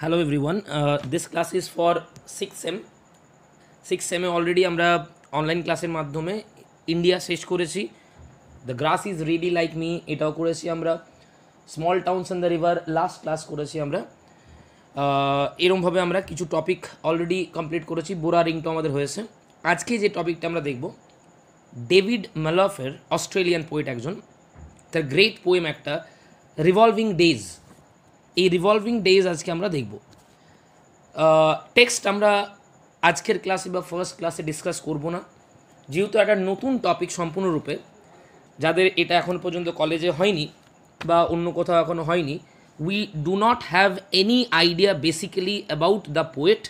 Hello everyone. This class is for 6th sem. 6th sem already আমরা online ক্লাসের মাধ্যমে India শেষ করেছি। The grass is really like me এটাও করেছি আমরা। Small towns and the river last class করেছি আমরা। এরমভাবে আমরা কিছু টপিক অলরেডি কমপ্লিট করেছি। বোরা রিংটো আমাদের হয়েছে। আজকে যে টপিকটা আমরা দেখব, ডেভিড ম্যালফের অস্ট্রেলিয়ান পোয়েট একজন, তার গ্রেট পোয়েম একটা রিভলভিং ডেজ। এই রিভলভিং ডেজ আজকে আমরা দেখব। টেক্সট আমরা আজকের ক্লাসে বা ফার্স্ট ক্লাসে ডিসকাস করব না, যেহেতু একটা নতুন টপিক সম্পূর্ণরূপে। যাদের এটা এখন পর্যন্ত কলেজে হয়নি বা অন্য কোথাও এখনও হয়নি, we do not have any idea basically about the poet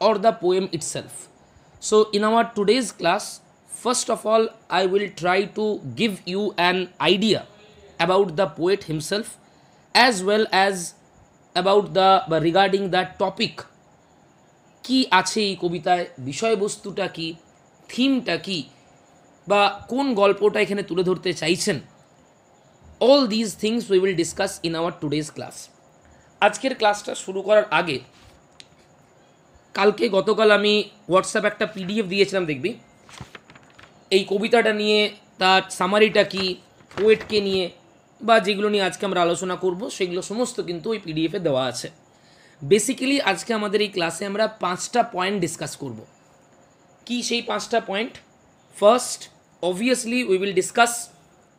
or the poem itself. So in our today's class, first of all, I will try to give you an idea about the poet himself as well as about the regarding the topic কি আছে এই কবিতায়, বিষয়বস্তুটা কি, থিমটা কি, বা কোন গল্পটা এখানে তুলে ধরতে চাইছেন। all these things we will discuss in our today's class. আজকের ক্লাসটা শুরু করার আগে, গতকাল আমি হোয়াটসঅ্যাপ একটা পিডিএফ দিয়েছিলাম, দেখবি এই কবিতাটা নিয়ে, তার সামারিটা কি, পোয়েটকে নিয়ে বা যেগুলো নিয়ে আজকে আমরা আলোচনা করব সেগুলো সমস্ত কিন্তু ওই পিডিএফে দেওয়া আছে। বেসিক্যালি আজকে আমাদের এই ক্লাসে আমরা 5টা পয়েন্ট ডিসকাস করব। কি সেই 5টা point? First, obviously we will discuss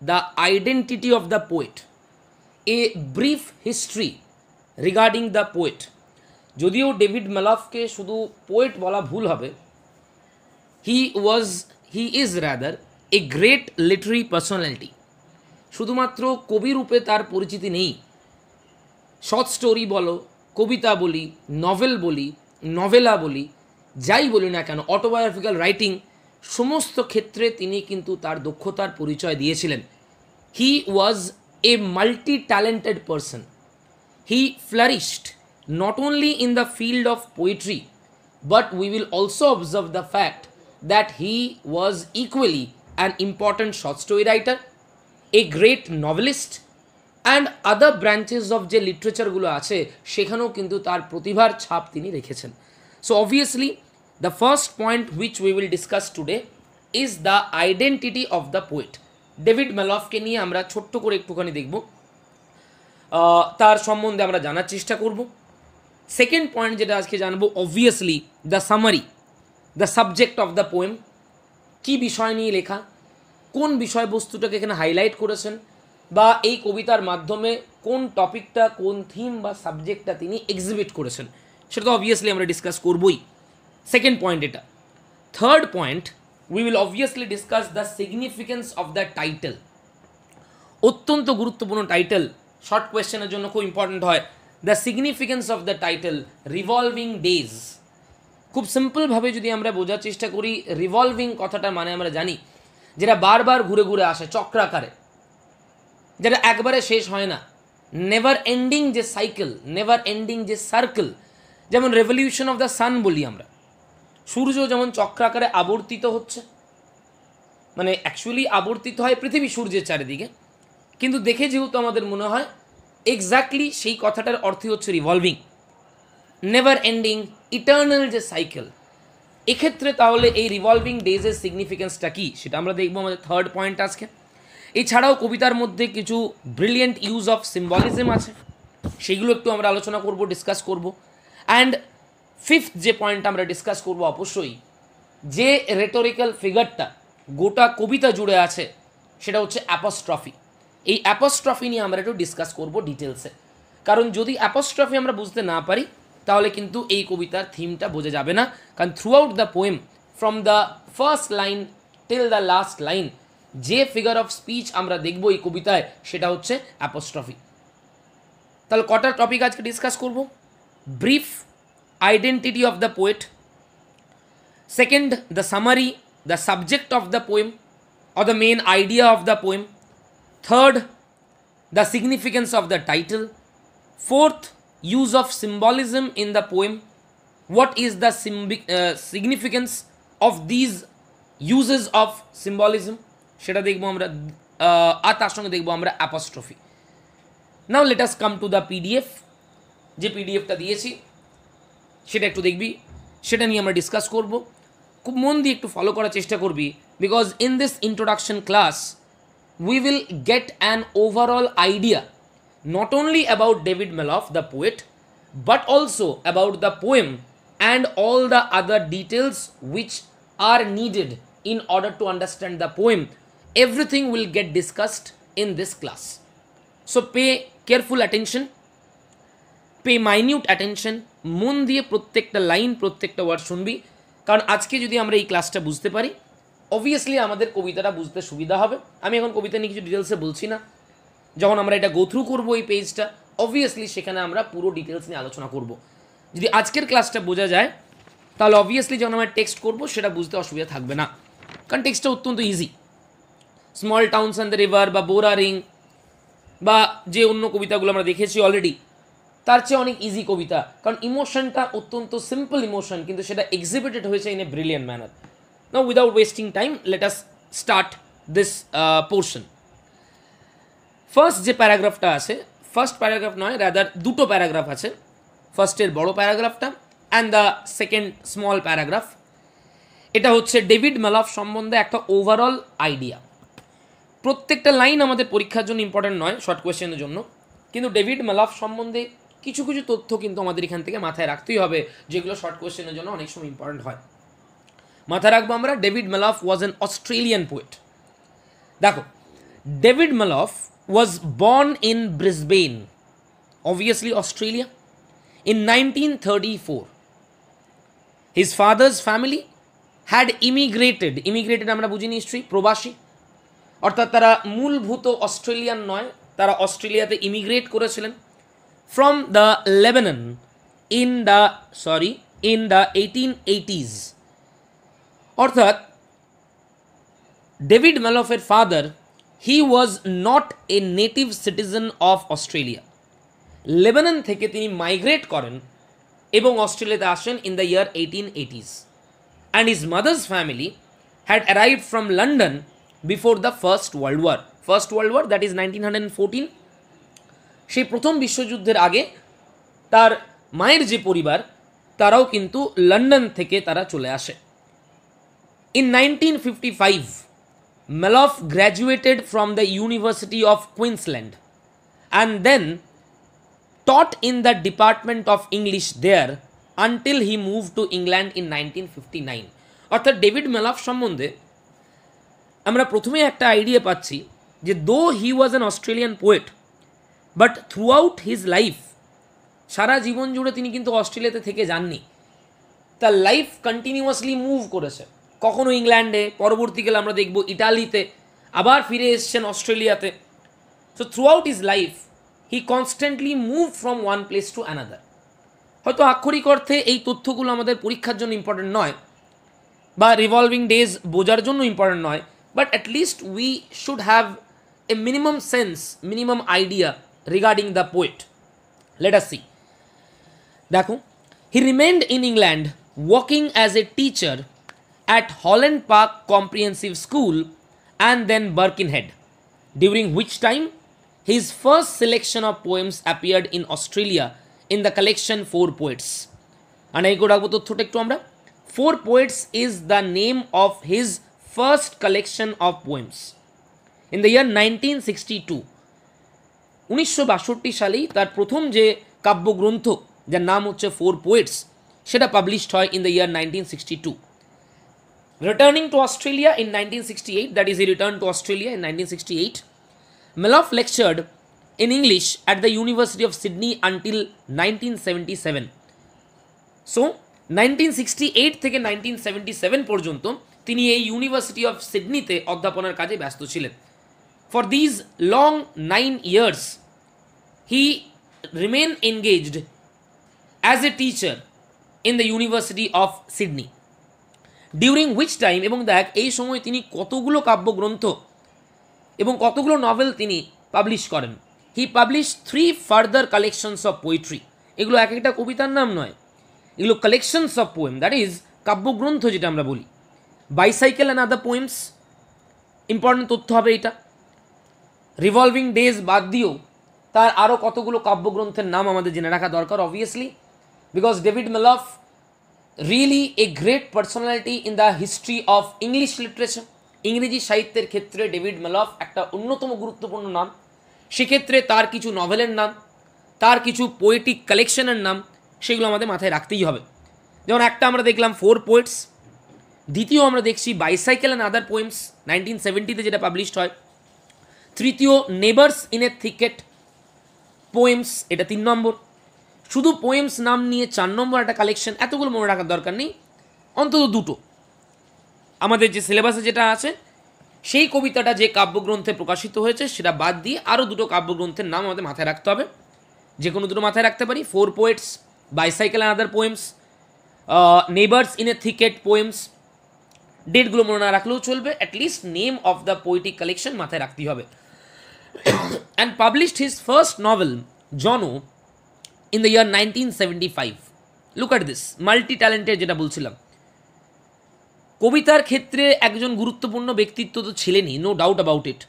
the identity of the poet, a brief history regarding the poet. যদিও ডেভিড ম্যালফকে শুধু পোয়েট বলা ভুল হবে, he is rather a great literary personality. শুধুমাত্র কবি রূপে তার পরিচিতি নেই। শর্ট স্টোরি বলো, কবিতা বলি, নভেল বলি, নভেলা বলি, যাই বলি না কেন, অটোবায়োগ্রাফিক্যাল রাইটিং, সমস্ত ক্ষেত্রে তিনি কিন্তু তার দক্ষতার পরিচয় দিয়েছিলেন। He was a multi talented person. He flourished not only in the field of poetry, but we will also observe the fact that he was equally an important short story writer, a great novelist, and other branches of যে লিটারেচারগুলো আছে সেখানেও কিন্তু তার প্রতিভার ছাপ তিনি রেখেছেন। So obviously the first point which we will discuss today is the identity of the poet. David ম্যালফকে নিয়ে আমরা ছোট্ট করে একটুখানি দেখব, তার সম্বন্ধে আমরা জানার চেষ্টা করব। সেকেন্ড পয়েন্ট যেটা আজকে জানবো, obviously the summary, the subject of the poem, কী বিষয় নিয়ে লেখা, কোন বিষয়বস্তুটাকে এখানে হাইলাইট করেছেন, বা এই কবিতার মাধ্যমে কোন টপিকটা, কোন থিম বা সাবজেক্টটা তিনি এক্সিবিট করেছেন, সেটা তো অবভিয়াসলি আমরা ডিসকাস করবই। সেকেন্ড পয়েন্ট এটা। Third point, we will obviously discuss the significance of the title. অত্যন্ত গুরুত্বপূর্ণ টাইটেল, শর্ট কোয়েশ্চেনের জন্য খুব ইম্পর্ট্যান্ট হয়। The significance of the title revolving days. খুব সিম্পলভাবে যদি আমরা বোঝার চেষ্টা করি, রিভলভিং কথাটার মানে আমরা জানি যেটা বারবার ঘুরে ঘুরে আসে চক্রাকারে, যেটা একবারে শেষ হয় না, নেভার এন্ডিং যে সাইকেল, নেভার এন্ডিং যে সার্কেল। যেমন রেভলিউশন অফ দ্য সান বলি আমরা, সূর্য যেমন চক্রাকারে আবর্তিত হচ্ছে, মানে অ্যাকচুয়ালি আবর্তিত হয় পৃথিবী সূর্যের চারিদিকে, কিন্তু দেখে যেহেতু আমাদের মনে হয় এক্স্যাক্টলি সেই কথাটার অর্থই হচ্ছে রিভলভিং, নেভার এন্ডিং, ইটার্নাল যে সাইকেল। এক্ষেত্রে তাহলে এই রিভলভিং ডেজের সিগনিফিকেন্সটা কী সেটা আমরা দেখবো আমাদের থার্ড পয়েন্ট আজকে। এছাড়াও কবিতার মধ্যে কিছু ব্রিলিয়েন্ট ইউজ অফ সিম্বলিজম আছে, সেগুলো একটু আমরা আলোচনা করব, ডিসকাস করব। অ্যান্ড ফিফথ যে পয়েন্ট আমরা ডিসকাস করব, অবশ্যই যে রেটোরিক্যাল ফিগারটা গোটা কবিতা জুড়ে আছে সেটা হচ্ছে অ্যাপোস্ট্রফি। এই অ্যাপোস্ট্রফি নিয়ে আমরা একটু ডিসকাস করব ডিটেলসে, কারণ যদি অ্যাপোস্ট্রফি আমরা বুঝতে না পারি তাহলে কিন্তু এই কবিতার থিমটা বোঝা যাবে না। কারণ through out the poem, from the first line till the last line, যে ফিগার অফ স্পিচ আমরা দেখব এই কবিতায় সেটা হচ্ছে অ্যাপোস্ট্রফি। তাহলে কটা টপিক আজকে ডিসকাস করব? Brief, identity of the poet. Second, the summary, the subject of the poem or the main idea of the poem. Third, the significance of the title. Fourth, use of symbolism in the poem. What is the significance of these uses of symbolism? সেটা দেখবো আমরা, আর তার সঙ্গে দেখবো আমরা apostrophe. Now let us come to the PDF. যে পিডিএফটা দিয়েছি সেটা একটু দেখবি, সেটা নিয়ে আমরা ডিসকাস করব। খুব মন দিয়ে একটু ফলো করার চেষ্টা করবি, because in this introduction class we will get an overall idea not only about David Maloff the poet, but also about the poem and all the other details which are needed in order to understand the poem. Everything will get discussed in this class, so pay careful attention, pay minute attention, মন দিয়ে প্রত্যেকটা line প্রত্যেকটা word শুনবি, কারণ আজকে যদি আমরা এই ক্লাসটা বুঝতে পারি অবভিয়াসলি আমাদের কবিতাটা বুঝতে সুবিধা হবে। আমি এখন কবিতা নিয়ে কিছু ডিটেলসে বলছি না, যখন আমরা এটা গো থ্রু করবো এই পেজটা অবভিয়াসলি সেখানে আমরা পুরো ডিটেলস নিয়ে আলোচনা করব। যদি আজকের ক্লাসটা বোঝা যায় তাহলে অবভিয়াসলি যখন আমরা টেক্সট করবো সেটা বুঝতে অসুবিধা থাকবে না, কারণ টেক্সটটা অত্যন্ত easy. Small towns and the river বা বোরা রিং বা যে অন্য কবিতাগুলো আমরা দেখেছি অলরেডি, তার চেয়ে অনেক ইজি কবিতা, কারণ ইমোশনটা অত্যন্ত সিম্পল ইমোশন, কিন্তু সেটা এক্সিবিটেড হয়েছে in a brilliant manner. Now without wasting time, let us start this portion. First যে প্যারাগ্রাফটা আছে, ফার্স্ট প্যারাগ্রাফ নয়, রাদার দুটো প্যারাগ্রাফ আছে, ফার্স্টের বড় প্যারাগ্রাফটা and the second small paragraph. এটা হচ্ছে ডেভিড ম্যালফ সম্বন্ধে একটা ওভারঅল আইডিয়া। প্রত্যেকটা লাইন আমাদের পরীক্ষার জন্য ইম্পর্টেন্ট নয়, শর্ট কোয়েশ্চেনের জন্য, কিন্তু ডেভিড ম্যালফ সম্বন্ধে কিছু কিছু তথ্য কিন্তু আমাদের এখান থেকে মাথায় রাখতেই হবে, যেগুলো শর্ট কোয়েশ্চেনের জন্য অনেক সময় ইম্পর্টেন্ট হয়। মাথায় রাখবো আমরা, David Malouf was an Australian poet. দেখো, David Malouf was born in Brisbane, obviously Australia, in 1934. His father's family had immigrated আমরা বুঝি নিশ্চয়ই প্রবাসী, অর্থাৎ তারা মূলভূত অস্ট্রেলিয়ান নয়, তারা অস্ট্রেলিয়াতে ইমিগ্রেট করেছিলেন from the Lebanon in the 1880s। অর্থাৎ ডেভিড ম্যালফের father he was not a native citizen of অস্ট্রেলিয়া। লেবানন থেকে তিনি মাইগ্রেট করেন এবং অস্ট্রেলিয়াতে আসেন in the year 1880s, and his mother's family had arrived from London before the First World War, that is 1914। সেই প্রথম বিশ্বযুদ্ধের আগে তার মায়ের যে পরিবার তারাও কিন্তু লন্ডন থেকে তারা চলে আসে। In 1955, Maloff graduated from the University of Queensland and then taught in the Department of English there until he moved to England in 1959. অর্থাৎ ডেভিড ম্যালফ সম্বন্ধে আমরা প্রথমে একটা আইডিয়া পাচ্ছি যে though he was an Australian poet, but throughout his life, সারা জীবন জুড়ে তিনি কিন্তু অস্ট্রেলিয়াতে থেকে যাননি, তার লাইফ কন্টিনিউয়াসলি মুভ করেছে, কখনো ইংল্যান্ডে, পরবর্তীকালে আমরা দেখব ইটালিতে, আবার ফিরে এসছেন অস্ট্রেলিয়াতে। So through out his life he constantly move from one place to another. হয়তো আক্ষরিক অর্থে এই তথ্যগুলো আমাদের পরীক্ষার জন্য ইম্পর্টেন্ট নয় বা রিভলভিং ডেজ বোঝার জন্য ইম্পর্টেন্ট নয়, but at least we should have a minimum sense, minimum idea regarding the poet. Let us see. দেখো, he remained in England working as a teacher at Holland Park Comprehensive School and then Birkenhead, during which time his first selection of poems appeared in Australia in the collection Four Poets. And I go রাখবো তথ্যটা একটু আমরা। Four Poets is the name of his first collection of poems in the year 1962. 1962 সালেই তার প্রথম যে কাব্যগ্রন্থ যার নাম হচ্ছে ফোর পোয়েটস সেটা পাবলিশড হয় in the year 1962. Returning to Australia in 1968, that is, he returned to Australia in 1968, Maloff lectured in English at the University of Sydney until 1977. So, 1968 থেকে 1977 পর্যন্ত তিনি এই ইউনিভার্সিটি অফ সিডনিতে অধ্যাপনার কাজে ব্যস্ত ছিলেন। For these long 9 years, he remained engaged as a teacher in the University of Sydney. During which time, এবং দেখ এই সময় তিনি কতগুলো কাব্যগ্রন্থ এবং কতগুলো নভেল তিনি পাবলিশ করেন। He publish 3 further collections of poetry. এগুলো এক একটা কবিতার নাম নয়, এগুলো collections of poem, that is কাব্যগ্রন্থ যেটা আমরা বলি। Bicycle and other poems, important তথ্য হবে এটা। রিভলভিং ডেজ বাদ দিয়েও তার আরও কতগুলো কাব্যগ্রন্থের নাম আমাদের জেনে রাখা দরকার obviously, because David Malouf really a great personality in the history of English literature. ইংরেজি সাহিত্যের ক্ষেত্রে ডেভিড মেলফ একটা অন্যতম গুরুত্বপূর্ণ নাম। সেক্ষেত্রে তার কিছু নভেলের নাম, তার কিছু পোয়েটিক কালেকশনের নাম, সেগুলো আমাদের মাথায় রাখতেই হবে। যেমন একটা আমরা দেখলাম 4 পোয়েটস, দ্বিতীয় আমরা দেখছি বাইসাইকেল অ্যান্ড আদার পোয়েমস 1970-তে যেটা পাবলিশড হয়, তৃতীয় neighbours in a thicket poems, এটা 3 নম্বর। শুধু পোয়েমস নাম নিয়ে 4 নম্বর একটা কালেকশন, এতগুলো মনে রাখার দরকার নেই, অন্তত দুটো আমাদের যে সিলেবাসে যেটা আছে সেই কবিতাটা যে কাব্যগ্রন্থে প্রকাশিত হয়েছে সেটা বাদ দিয়ে আরও দুটো কাব্যগ্রন্থের নাম আমাদের মাথায় রাখতে হবে। যে কোনো দুটো মাথায় রাখতে পারি, 4 poets, bicycle and other poems, neighbours in a thicket poems. ডেটগুলো মনে না রাখলেও চলবে, at least name of the poetic collection মাথায় রাখতেই হবে। And published his first novel Johnno in the year 1975। Look at this, multi talented যেটা বলছিলাম, কবিতার ক্ষেত্রে একজন গুরুত্বপূর্ণ ব্যক্তিত্ব তো ছিলেনই, no doubt about it.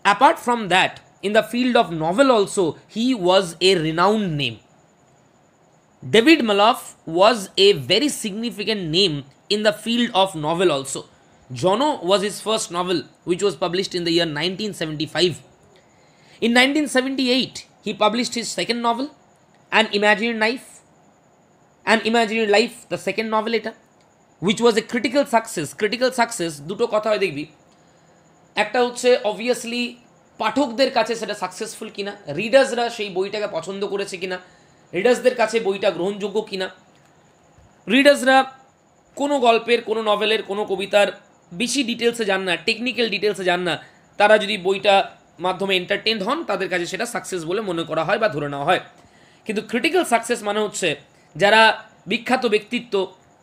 Apart from that, in the field of novel also, he was a renowned name. David Malouf was a very significant name in the field of novel also. Jono was his first novel, which was published in the year 1975. In 1978, he published his second novel, An Imaginary Life. An Imaginary Life, the second novel এটা, which was a critical success. Critical success, দুটো কথা হয় দেখবি, একটা হচ্ছে obviously পাঠকদের কাছে সেটা সাকসেসফুল কিনা, রিডার্সরা সেই বইটাকে পছন্দ করেছে কিনা, রিডার্সদের কাছে বইটা গ্রহণযোগ্য কিনা। রিডার্সরা কোনো গল্পের, কোনো নভেলের, কোনো কবিতার বেশি ডিটেলসে যান না, টেকনিক্যাল ডিটেলসে যান না, তারা যদি বইটা মাধ্যমে এন্টারটেইনড হন তাদের কাছে সেটা সাকসেস বলে মনে করা হয় বা ধরে নেওয়া হয়। কিন্তু ক্রিটিক্যাল সাকসেস মানে হচ্ছে যারা বিখ্যাত ব্যক্তিত্ব,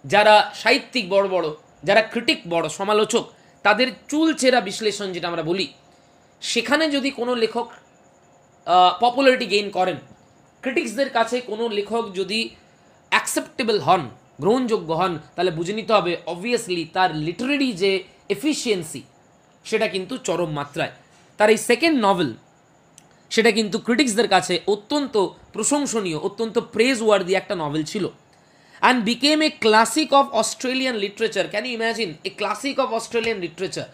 যারা সাহিত্যিক বড় বড়, যারা ক্রিটিক বড় সমালোচক, তাদের চুলচেরা বিশ্লেষণ যেটা আমরা বলি, সেখানে যদি কোনো লেখক পপুলারিটি গেইন করেন, ক্রিটিক্সদের কাছে কোনো লেখক যদি অ্যাকসেপ্টেবল হন, গ্রহণযোগ্য হন, তাহলে বুঝে নিতে হবে অবভিয়াসলি তার লিটারেরি যে এফিসিয়েন্সি সেটা কিন্তু চরম মাত্রায়। তার এই সেকেন্ড নভেল সেটা কিন্তু ক্রিটিক্সদের কাছে অত্যন্ত প্রশংসনীয়, অত্যন্ত প্রেজ ওয়ার্দি একটা নভেল ছিল, and became a classic of Australian literature. Can you imagine a classic of Australian literature?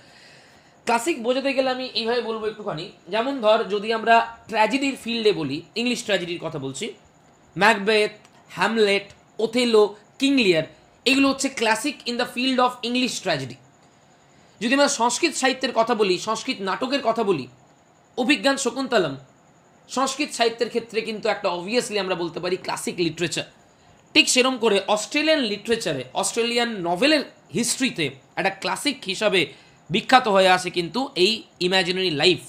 Classic বোঝাতে গেলে আমি এইভাবে বলবো একটুখানি, যেমন ধর যদি আমরা ট্র্যাজেডির ফিল্ডে বলি, ইংলিশ ট্র্যাজেডির কথা বলছি, ম্যাকবেথ, হ্যামলেট, ওথেলো, কিং লিয়ার, এগুলো হচ্ছে classic in the field of English tragedy. যদি আমরা সংস্কৃত সাহিত্যের কথা বলি, সংস্কৃত নাটকের কথা বলি, অভিজ্ঞান শকুন্তলম সংস্কৃত সাহিত্যের ক্ষেত্রে কিন্তু একটা অবভিয়াসলি আমরা বলতে পারি ক্লাসিক লিটারেচার। ঠিক সেরকম করে অস্ট্রেলিয়ান লিটারেচারে, অস্ট্রেলিয়ান নভেলের হিস্ট্রিতে একটা ক্লাসিক হিসাবে বিখ্যাত হয়ে আসে কিন্তু এই ইমাজিনারি লাইফ,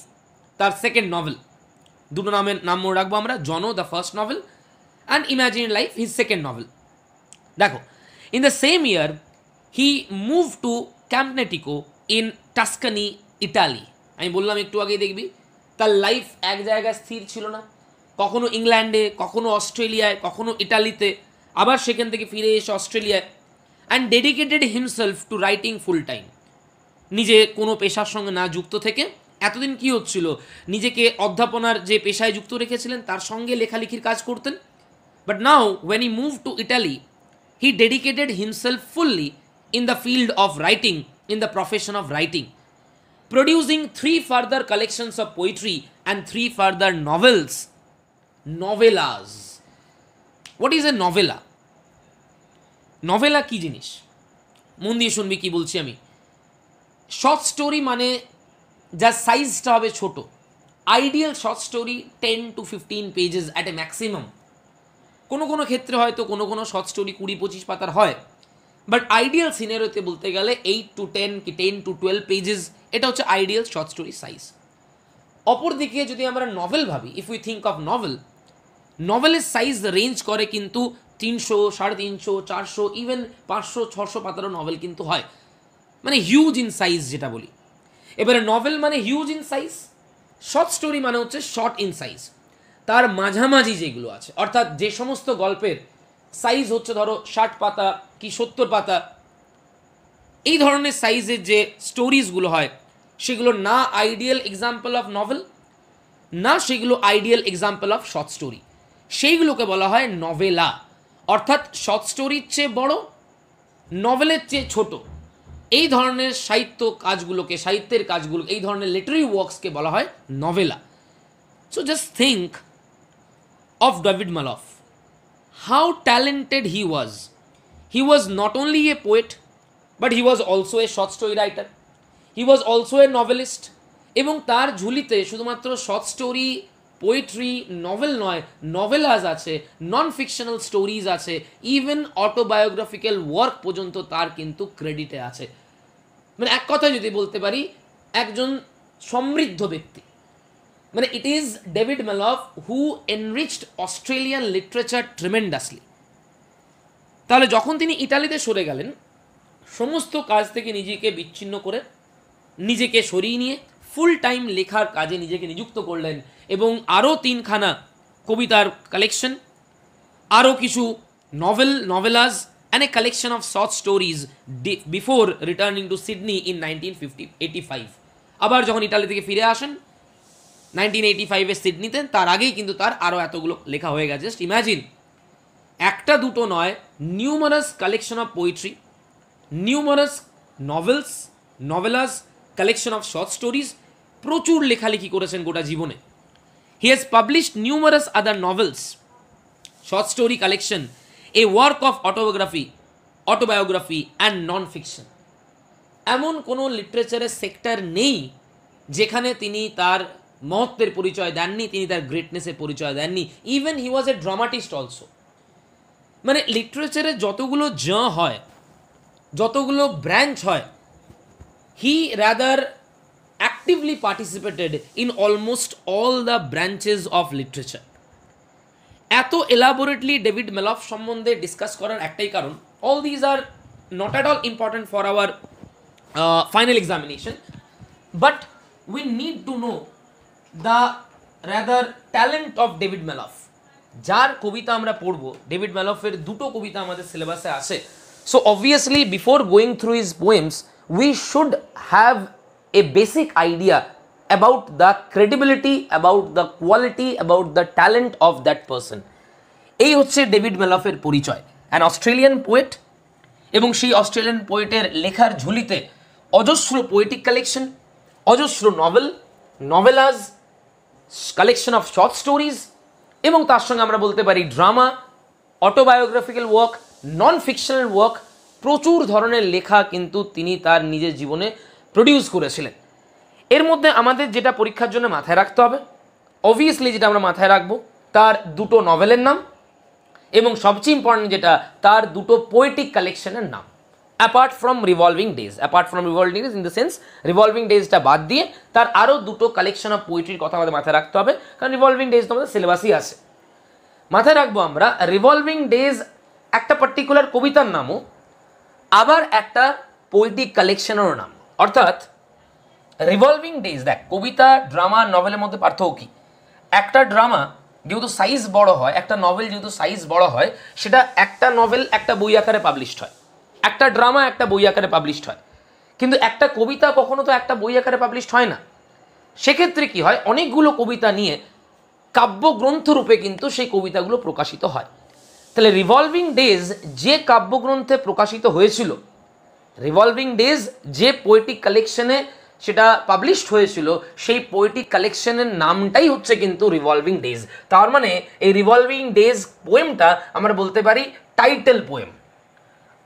তার সেকেন্ড নভেল। দুটো নামের নাম মনে রাখবো আমরা, Johnno the first novel and imaginary life his second novel. দেখো, in the same year he move to Campagnatico in Tuscany, Italy. আমি বললাম একটু আগেই দেখবি তার লাইফ এক জায়গায় স্থির ছিল না, কখনো ইংল্যান্ডে, কখনো অস্ট্রেলিয়ায়, কখনো ইটালিতে, আবার সেখান থেকে ফিরে এসে অস্ট্রেলিয়ায়, and dedicated himself to writing full time. নিজে কোনো পেশার সঙ্গে না যুক্ত থেকে এতদিন কি হচ্ছিল, নিজেকে অধ্যাপনার যে পেশায় যুক্ত রেখেছিলেন তার সঙ্গে লেখালেখির কাজ করতেন। But now when he move to Italy, he dedicated himself fully in the field of writing, in the profession of writing, producing 3 further collections of poetry and 3 further novels. Novellas. What is a novella? Novella কি জিনিস মন দিয়ে শুনবি কি বলছি আমি। Short story মানে যার সাইজটা হবে ছোট, ideal short story 10 to 15 pages at a maximum. কোনো কোনো ক্ষেত্রে হয়তো কোনো কোনো শর্ট স্টোরি 20-25 পাতার হয়, বাট আইডিয়াল সিনারিওতে বলতে গেলে 8 to 10 কি 10 to 12 পেজেস, এটা হচ্ছে আইডিয়াল শর্ট স্টোরি সাইজ। অপরদিকে যদি আমরা নভেল ভাবি, if we think of novel, নভেলের সাইজ রেঞ্জ করে কিন্তু 300, 350, 400, ইভেন 500-600 পাতারও নভেল কিন্তু হয়, মানে হিউজ ইন সাইজ যেটা বলি। এবারে নভেল মানে huge in size, short story মানে হচ্ছে শর্ট ইন সাইজ, তার মাঝামাঝি যেগুলো আছে, অর্থাৎ যে সমস্ত গল্পের সাইজ হচ্ছে ধরো 60 পাতা কি 70 পাতা, এই ধরনের সাইজের যে স্টোরিজগুলো হয় সেগুলো না আইডিয়াল এক্সাম্পল অফ নভেল, না সেগুলো ideal example of short story, সেইগুলোকে বলা হয় নভেলা। অর্থাৎ শর্ট স্টোরির চেয়ে বড়, নভেলের চেয়ে ছোট, এই ধরনের সাহিত্যের কাজগুলো, এই ধরনের লিটারি ওয়ার্কসকে বলা হয় novella. So just think of David Malouf, how talented he was. He was not only a poet, but he was also a short story writer, he was also a novelist. এবং তার ঝুলিতে শুধুমাত্র short story, poetry, novel নয়, নভেলাস আছে, নন fictional stories আছে, even autobiographical work পর্যন্ত তার কিন্তু ক্রেডিটে আছে। মানে এক কথায় যদি বলতে পারি, একজন সমৃদ্ধ ব্যক্তি। মানে it is David Malouf who enriched Australian literature tremendously. তাহলে যখন তিনি ইটালিতে সরে গেলেন, সমস্ত কাজ থেকে নিজেকে বিচ্ছিন্ন করে, নিজেকে সরিয়ে নিয়ে ফুল টাইম লেখার কাজে নিজেকে নিযুক্ত করলেন, এবং আরও 3খানা কবিতার কালেকশন, আরও কিছু নভেলাস and a collection of short stories before returning to Sydney in 1985। আবার যখন ইটালি থেকে ফিরে আসেন 1985-এ সিডনিতে, তার আগেই কিন্তু তার আরও এতগুলো লেখা হয়ে গেছে। জাস্ট ইম্যাজিন, একটা দুটো নয়, numerous collection of poetry, numerous novels, novellas, collection of short stories, প্রচুর লেখালেখি করেছেন গোটা জীবনে। He has published numerous other novels, short story collection, a work of autobiography and non-fiction। এমন কোনো লিটারেচারের সেক্টর নেই যেখানে তিনি তার মহত্বের পরিচয় দেননি, তিনি তার গ্রেটনেসের পরিচয় দেননি। Even he was a dramatist also. মানে লিটারেচারে যতগুলো হয়, যতগুলো ব্রাঞ্চ হয়, he rather actively participated in almost all the branches of literature. এত এলাবোরেটলি ডেভিড মালফ সম্বন্ধে ডিসকাস করার একটাই কারণ, all these are not at all important for our final examination, but we need to know the rather talent of David Malouf. যার কবিতা আমরা পড়বো, David মালফের দুটো কবিতা আমাদের সিলেবাসে আছে। So obviously before going through his poems we should have A basic idea about the credibility, about the quality, about the talent of that person। এই হচ্ছে ডেভিড মালফের পরিচয়, অ্যান অস্ট্রেলিয়ান পোয়েট। এবং সেই অস্ট্রেলিয়ান পোয়েটের লেখার ঝুলিতে অজস্র পোয়েটিক কালেকশন, অজস্র novel, novellas, collection of short stories, এবং তার সঙ্গে আমরা বলতে পারি drama, autobiographical work, non fictional work, প্রচুর ধরনের লেখা কিন্তু তিনি তার নিজের জীবনে প্রডিউস করেছিলেন। এর মধ্যে আমাদের যেটা পরীক্ষার জন্য মাথায় রাখতে হবে, অবভিয়াসলি যেটা আমরা মাথায় রাখবো, তার দুটো নভেলের নাম, এবং সবচেয়ে ইম্পর্টেন্ট যেটা, তার দুটো পোয়েটিক কালেকশনের নাম, apart from revolving days. Apart from revolving days in the sense revolving ডেজটা বাদ দিয়ে তার আরও দুটো কালেকশন অফ পোয়েট্রির কথা আমাদের মাথায় রাখতে হবে, কারণ রিভলভিং ডেজ তো আমাদের সিলেবাসই আছে। মাথায় রাখবো আমরা রিভলভিং ডেজ একটা পার্টিকুলার কবিতার নামও, আবার একটা পোয়েটিক কালেকশনেরও নাম। অর্থাৎ রিভলভিং ডেজ, দেখ কবিতা, ড্রামা, নভেলের মধ্যে পার্থক্য কী? একটা ড্রামা যেহেতু সাইজ বড় হয়, একটা নভেল যেহেতু সাইজ বড় হয়, সেটা একটা নভেল একটা বই আকারে পাবলিশড হয়, একটা ড্রামা একটা বই আকারে পাবলিশড হয়। কিন্তু একটা কবিতা কখনো তো একটা বই আকারে পাবলিশড হয় না। সেক্ষেত্রে কি হয়, অনেকগুলো কবিতা নিয়ে কাব্যগ্রন্থ রূপে কিন্তু সেই কবিতাগুলো প্রকাশিত হয়। তাহলে রিভলভিং ডেজ যে কাব্যগ্রন্থে প্রকাশিত হয়েছিল, রিভলভিং ডেজ যে পোয়েটিক কালেকশনে সেটা পাবলিশড হয়েছিল, সেই পোয়েটিক কালেকশনের নামটাই হচ্ছে কিন্তু রিভলভিং ডেজ। তার মানে এই রিভলভিং ডেজ পোয়েমটা আমরা বলতে পারি টাইটেল পোয়েম,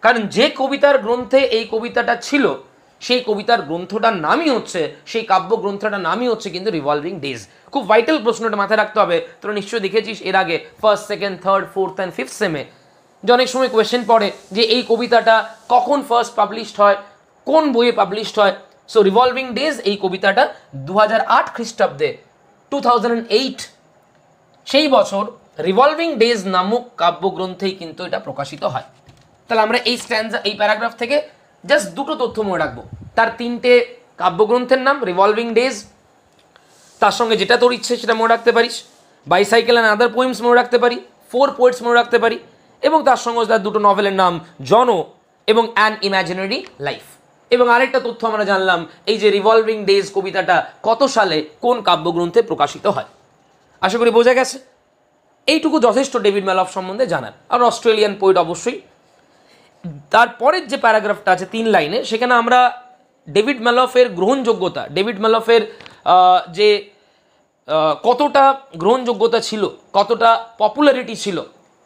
কারণ যে কবিতার গ্রন্থে এই কবিতাটা ছিল, সেই কবিতার গ্রন্থটার নামই হচ্ছে, সেই কাব্যগ্রন্থটার নামই হচ্ছে কিন্তু রিভলভিং ডেজ। খুব ভাইটাল প্রশ্নটা মাথায় রাখতে হবে। তোরা নিশ্চয়ই দেখেছিস এর আগে first, second, third, fourth and fifth সেমে যে অনেক সময় কোয়েশ্চেন পড়ে যে এই কবিতাটা কখন ফার্স্ট পাবলিশড হয়, কোন বইয়ে পাবলিশড হয়। সো রিভলভিং ডেজ এই কবিতাটা 2008 খ্রিস্টাব্দে 2008 সেই বছর রিভলভিং ডেজ নামক কাব্যগ্রন্থেই কিন্তু এটা প্রকাশিত হয়। তাহলে আমরা এই স্ট্যান্ডা, এই প্যারাগ্রাফ থেকে জাস্ট দুটো তথ্য মনে রাখবো, তার তিনটে কাব্যগ্রন্থের নাম রিভলভিং ডেজ, তার সঙ্গে যেটা তোর ইচ্ছে সেটা মনে রাখতে পারিস, বাইসাইকেল অ্যান্ড আদার পোয়েমস মনে রাখতে পারি, 4 পোয়েটস মনে রাখতে পারি, এবং তার সঙ্গে তার দুটো নভেলের নাম জন এবং অ্যান ইম্যাজিনারি লাইফ। এবং আরেকটা তথ্য আমরা জানলাম, এই যে রিভলভিং ডেজ কবিতাটা কত সালে কোন কাব্যগ্রন্থে প্রকাশিত হয়। আশা করি বোঝা গেছে। এইটুকু যথেষ্ট ডেভিড ম্যালফ সম্বন্ধে জানার। আর অস্ট্রেলিয়ান পোয়েট অবশ্যই। তারপরের যে প্যারাগ্রাফটা আছে 3 লাইনে, সেখানে আমরা ডেভিড ম্যালফের গ্রহণযোগ্যতা, ডেভিড ম্যালফের যে কতটা গ্রহণযোগ্যতা ছিল, কতটা পপুলারিটি ছিল,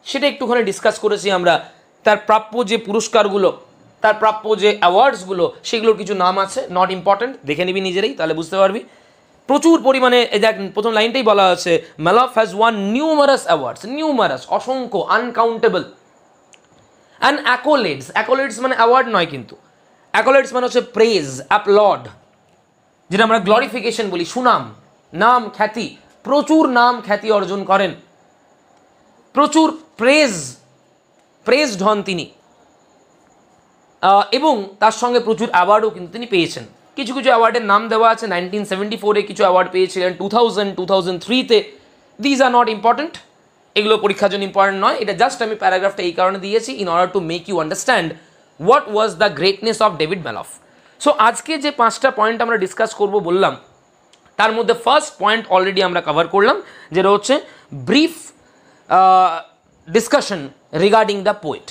সেটা একটুখানি ডিসকাস করেছি আমরা। তার প্রাপ্য যে পুরস্কারগুলো, তার প্রাপ্য যে অ্যাওয়ার্ডসগুলো, সেগুলোর কিছু নাম আছে, নট ইম্পর্ট্যান্ট, দেখে নিবি নিজেরাই, তাহলে বুঝতে পারবি। প্রচুর পরিমাণে, দেখ প্রথম লাইনটাই বলা আছে, Malouf has won numerous awards, numerous, অসংখ্য, আনকাউন্টেবল। অ্যান্ড অ্যাকোলেডস, অ্যাকোলেডস মানে অ্যাওয়ার্ড নয় কিন্তু, অ্যাকোলেডস মানে হচ্ছে প্রেজ, অ্যাপ্লড, যেটা আমরা গ্লোরিফিকেশন বলি, সুনাম, নাম, খ্যাতি। প্রচুর নাম খ্যাতি অর্জন করেন, প্রচুর প্রেজড হন তিনি, এবং তার সঙ্গে প্রচুর অ্যাওয়ার্ডও কিন্তু তিনি পেয়েছেন। কিছু কিছু অ্যাওয়ার্ডের নাম দেওয়া আছে। 1974-এ কিছু অ্যাওয়ার্ড পেয়েছিলেন, 2003-তে। দিজ আর নট ইম্পর্টেন্ট, এগুলো পরীক্ষার জন্য ইম্পর্টেন্ট নয়। এটা জাস্ট আমি প্যারাগ্রাফটা এই কারণে দিয়েছি, in order to make you understand what was the greatness of David Malouf. So আজকে যে 5টা পয়েন্ট আমরা ডিসকাস করব বললাম, তার মধ্যে ফার্স্ট পয়েন্ট অলরেডি আমরা কভার করলাম, যেটা হচ্ছে brief discussion regarding the poet,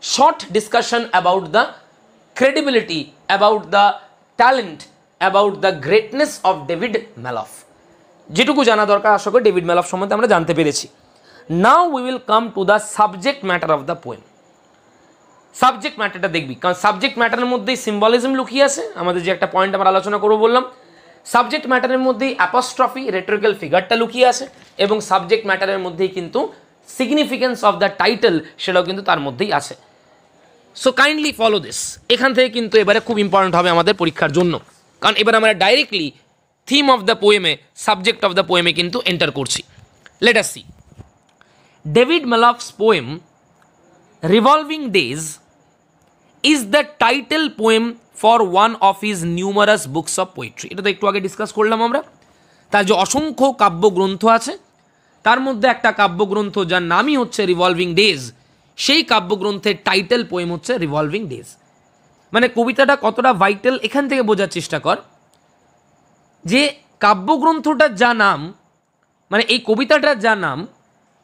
short discussion about the credibility, about the talent, about the greatness of David Malouf. যেটুকু জানা দরকার আশা করি ডেভিড ম্যালফ সম্বন্ধে আমরা জানতে পেরেছি। Now we will come to the subject matter of the poem. Subject ম্যাটারটা দেখবি, কারণ সাবজেক্ট ম্যাটারের মধ্যেই সিম্বলিজম লুকিয়ে আছে। আমাদের যে একটা পয়েন্ট আমরা আলোচনা করবো বললাম, সাবজেক্ট ম্যাটারের মধ্যেই অ্যাপোস্ট্রফি, রেটরিক্যাল ফিগারটা লুকিয়ে আছে, এবং সাবজেক্ট ম্যাটারের মধ্যেই কিন্তু সিগনিফিকেন্স অফ দ্য টাইটেল, সেটাও কিন্তু তার মধ্যেই আছে। So kindly follow this. এখান থেকে কিন্তু এবারে খুব ইম্পর্টেন্ট হবে আমাদের পরীক্ষার জন্য, কারণ এবার আমরা ডাইরেক্টলি থিম অফ দ্য পোয়েমে, সাবজেক্ট অফ দ্য পোয়েমে কিন্তু এন্টার করছি। Let us see. David Malouf's poem revolving days is the title poem for one of his numerous books of poetry. এটা তো একটু আগে ডিসকাস করলাম আমরা। তার যে অসংখ্য কাব্যগ্রন্থ আছে, তার মধ্যে একটা কাব্যগ্রন্থ যার নামই হচ্ছে রিভলভিং ডেজ, সেই কাব্যগ্রন্থের টাইটেল পোয়েম হচ্ছে রিভলভিং ডেজ। মানে কবিতাটা কতটা ভাইটাল এখান থেকে বোঝার চেষ্টা কর, যে কাব্যগ্রন্থটার যা নাম, মানে এই কবিতাটার যা নাম,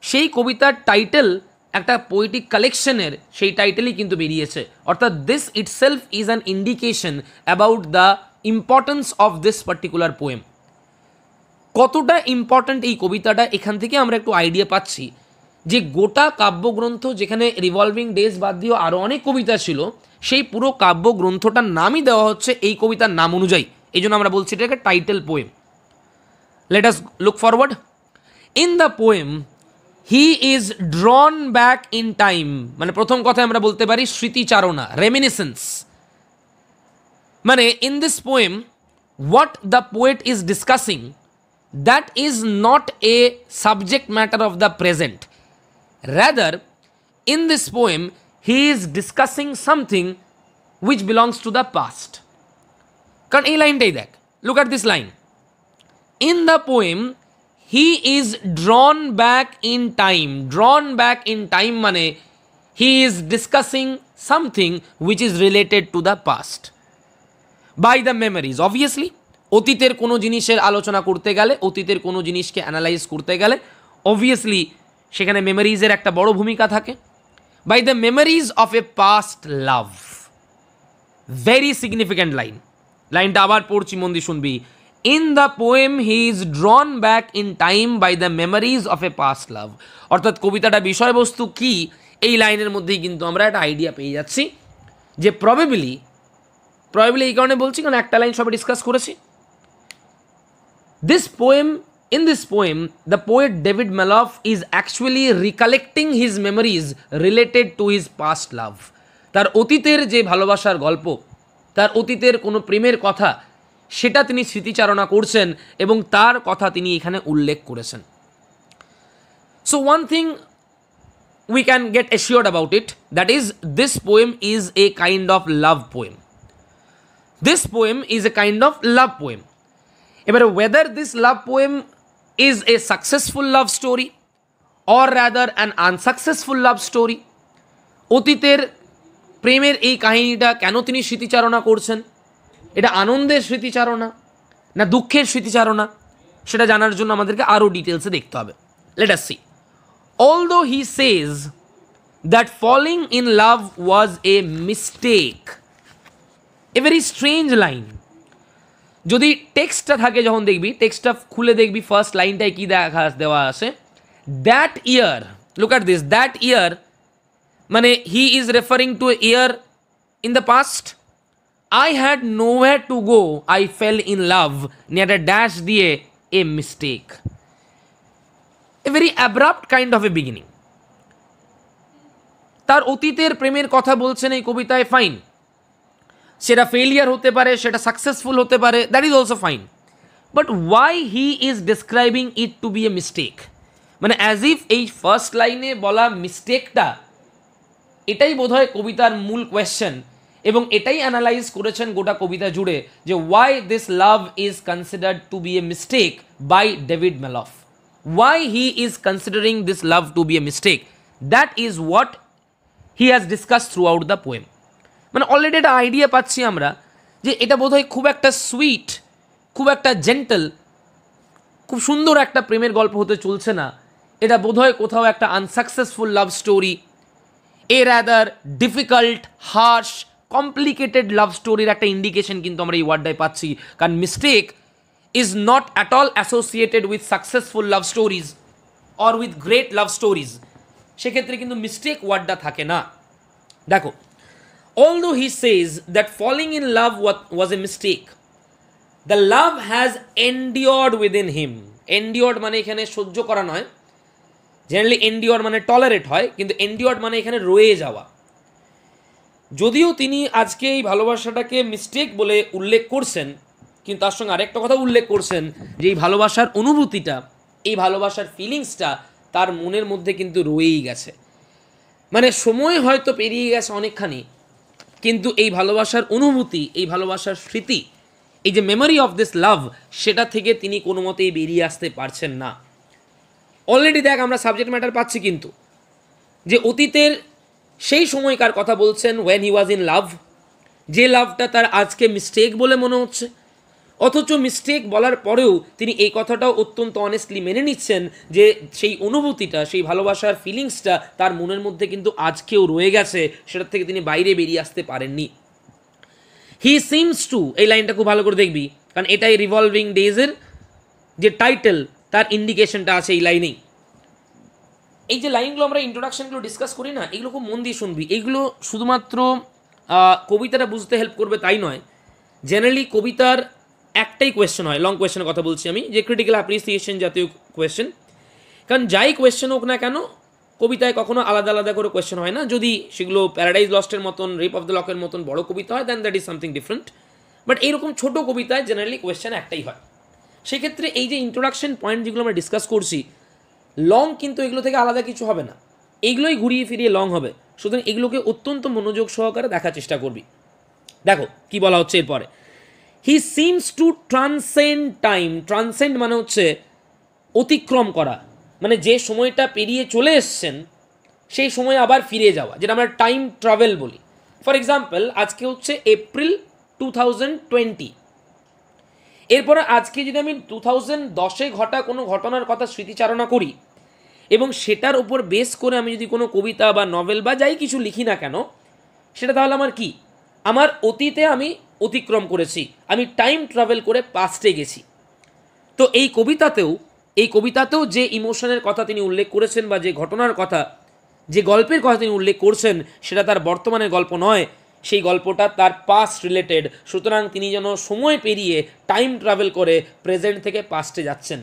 সেই কবিতার টাইটেল একটা পোয়েটিক কালেকশনের সেই টাইটেলই কিন্তু বেরিয়েছে। অর্থাৎ this itself is an indication about the importance of this particular poem. কতটা ইম্পর্ট্যান্ট এই কবিতাটা, এখান থেকে আমরা একটু আইডিয়া পাচ্ছি যে গোটা কাব্যগ্রন্থ, যেখানে রিভলভিং ডেজ বাদ দিয়েও আরও অনেক কবিতা ছিল, সেই পুরো কাব্যগ্রন্থটার নামই দেওয়া হচ্ছে এই কবিতার নাম অনুযায়ী। এই জন্য আমরা বলছি এটাকে title poem. Let us look forward. In the poem he is drawn back in time, মানে প্রথম কথায় আমরা বলতে পারি স্মৃতিচারণা, রেমিনিসেন্স। মানে in this poem what the poet is discussing, that is not a subject matter of the present. Rather, in this poem, he is discussing something which belongs to the past. কারণ এই লাইনটাই দেখ, look at this line. In the poem, he is drawn back in time. Drawn back in time মানে he is discussing something which is related to the past. By the memories, obviously. অতীতের কোনো জিনিসের আলোচনা করতে গেলে, অতীতের কোনো জিনিসকে অ্যানালাইজ করতে গেলে অবভিয়াসলি সেখানে মেমোরিজের একটা বড় ভূমিকা থাকে। By the memories of a past love, very significant line. লাইনটা আবার পড়ছি, মন দিয়ে শুনবি। In the poem he is drawn back in time by the memories of a past love. অর্থাৎ কবিতাটা বিষয়বস্তু কি, এই লাইনের মধ্যেই কিন্তু আমরা একটা আইডিয়া পেয়ে যাচ্ছি যে প্রবাবলি এই কারণে বলছি কারণ একটা লাইন সবাই ডিসকাস করেছি। In this poem, the poet David Malouf is actually recollecting his memories related to his past love. তার অতীতের যে ভালোবাসার গল্প, তার অতীতের কোনো প্রেমের কথা, সেটা তিনি স্মৃতিচারণা করছেন এবং তার কথা তিনি এখানে উল্লেখ করেছেন। So one thing we can get assured about it, that is this poem is a kind of love poem. This poem is a kind of love poem. এবারে whether this love poem is a successful love story or rather an unsuccessful love story, অতীতের প্রেমের এই কাহিনীটা কেন তিনি স্মৃতিচারণা করছেন, এটা আনন্দের স্মৃতিচারণা না দুঃখের স্মৃতিচারণা, সেটা জানার জন্য আমাদেরকে আরও ডিটেলসে দেখতে হবে। Late us C. Although he says that falling in love was a mistake, a very strange line. যদি টেক্সটটা থাকে, যখন দেখবি টেক্সটটা খুলে দেখবি ফার্স্ট লাইনটায় কী দেওয়া আছে, that year, look at this, that year মানে he is referring to year in the past. I had nowhere to go, I fell in love, near a dash দিয়ে a mistake. A very abrupt kind of a beginning. তার অতীতের প্রেমের কথা বলছেন এই কবিতায়, fine, সেটা ফেলিয়ার হতে পারে, সেটা সাকসেসফুল হতে পারে, that is also fine, but why he is describing it to be a mistake, মানে অ্যাজ ইফ এই ফার্স্ট লাইনে বলা মিস্টেকটা এটাই বোধহয় কবিতার মূল কোয়েশ্চেন, এবং এটাই অ্যানালাইজ করেছেন গোটা কবিতা জুড়ে, যে why this love is considered to be a mistake by David Malouf, why he is considering this love to be a mistake, that is what he has discussed throughout the poem. মানে already একটা idea পাচ্ছি আমরা যে এটা বোধহয় খুব একটা sweet, খুব একটা জেন্টল, খুব সুন্দর একটা প্রেমের গল্প হতে চলছে না, এটা বোধহয় কোথাও একটা আনসাকসেসফুল লাভ স্টোরি, এ রাদার ডিফিকাল্ট, হার্শ, কমপ্লিকেটেড লাভ স্টোরির একটা ইন্ডিকেশন কিন্তু আমরা এই ওয়ার্ডটায় পাচ্ছি, কারণ mistake is not at all associated with successful love stories or with great love stories, সেক্ষেত্রে কিন্তু মিস্টেক ওয়ার্ডটা থাকে না। দেখো, although he says that falling in love was a mistake, the love has endured within him. endured মানে এখানে সহ্য করা নয়, জেনারেলি endure মানে টলারেট হয়, কিন্তু endured মানে এখানে রয়ে যাওয়া। যদিও তিনি আজকে এই ভালোবাসাটাকে মিস্টেক বলে উল্লেখ করছেন, কিন্তু তার সঙ্গে আরেকটা কথা উল্লেখ করছেন যে এই ভালোবাসার অনুভূতিটা, এই ভালোবাসার ফিলিংসটা তার মনের মধ্যে কিন্তু রয়েই গেছে, মানে সময় হয়তো পেরিয়ে গেছে অনেকখানি, কিন্তু এই ভালোবাসার অনুভূতি, এই ভালোবাসার স্মৃতি, এই যে মেমোরি অফ দিস লাভ, সেটা থেকে তিনি কোনো মতেই বেরিয়ে আসতে পারছেন না। অলরেডি দেখ আমরা সাবজেক্ট ম্যাটার পাচ্ছি কিন্তু, যে অতীতের সেই সময়কার কথা বলছেন, when he was in love, যে লাভটা তার আজকে মিস্টেক বলে মনে হচ্ছে, অথচ মিস্টেক বলার পরেও তিনি এই কথাটাও অত্যন্ত অনেস্টলি মেনে নিচ্ছেন যে সেই অনুভূতিটা, সেই ভালোবাসার ফিলিংসটা তার মনের মধ্যে কিন্তু আজকেও রয়ে গেছে, সেটার থেকে তিনি বাইরে বেরিয়ে আসতে পারেননি। হি সিমস টু, এই লাইনটা খুব ভালো করে দেখবি, কারণ এটাই রিভলভিং ডেজের যে টাইটেল, তার ইন্ডিকেশনটা আছে এই লাইনেই। এই যে লাইনগুলো আমরা ইন্ট্রোডাকশনগুলো ডিসকাস করি না, এগুলো খুব মন দিয়ে শুনবি, এগুলো শুধুমাত্র কবিতাটা বুঝতে হেল্প করবে তাই নয়, জেনারেলি কবিতার একটাই কোয়েশ্চেন হয়, লং কোয়েশ্চেনের কথা বলছি আমি, যে ক্রিটিক্যাল অ্যাপ্রিসিয়েশন জাতীয় কোয়েশ্চেন, কারণ যাই কোয়েশ্চেন হোক না কেন, কবিতায় কখনো আলাদা আলাদা করে কোয়েশ্চেন হয় না, যদি সেগুলো প্যারাডাইজ লস্টের মতন, রেপ অফ দ্য লকের মতন বড় কবিতা হয়, then that is something different, but এইরকম ছোট কবিতায় জেনারেলি কোয়েশ্চেন একটাই হয়। সেক্ষেত্রে এই যে ইন্ট্রোডাকশন পয়েন্ট যেগুলো আমরা ডিসকাস করছি, লং কিন্তু এগুলো থেকে আলাদা কিছু হবে না, এইগুলোই ঘুরিয়ে ফিরিয়ে লং হবে, সুতরাং এগুলোকে অত্যন্ত মনোযোগ সহকারে দেখার চেষ্টা করবি। দেখো কি বলা হচ্ছে এরপরে, হি seems two transcend time, transcend মানে হচ্ছে অতিক্রম করা, মানে যে সময়টা পেরিয়ে চলে এসছেন সেই সময় আবার ফিরে যাওয়া, যেটা আমরা টাইম ট্রাভেল বলি। ফর এক্সাম্পল, আজকে হচ্ছে এপ্রিল 2020, এরপরে আজকে যদি আমি 2010-এ ঘটা কোনো ঘটনার কথা স্মৃতিচারণা করি এবং সেটার উপর বেস করে আমি যদি কোনো কবিতা বা নভেল বা যাই কিছু লিখি না কেন, সেটা তাহলে আমার কি, আমার অতীতে আমি অতিক্রম করেছি, আমি টাইম ট্রাভেল করে পাস্টে গেছি। তো এই কবিতাতেও যে ইমোশনের কথা তিনি উল্লেখ করেছেন, বা যে ঘটনার কথা, যে গল্পের কথা তিনি উল্লেখ করছেন, সেটা তার বর্তমানের গল্প নয়, সেই গল্পটা তার পাস্ট রিলেটেড, সুতরাং তিনি যেন সময় পেরিয়ে টাইম ট্রাভেল করে প্রেজেন্ট থেকে পাস্টে যাচ্ছেন।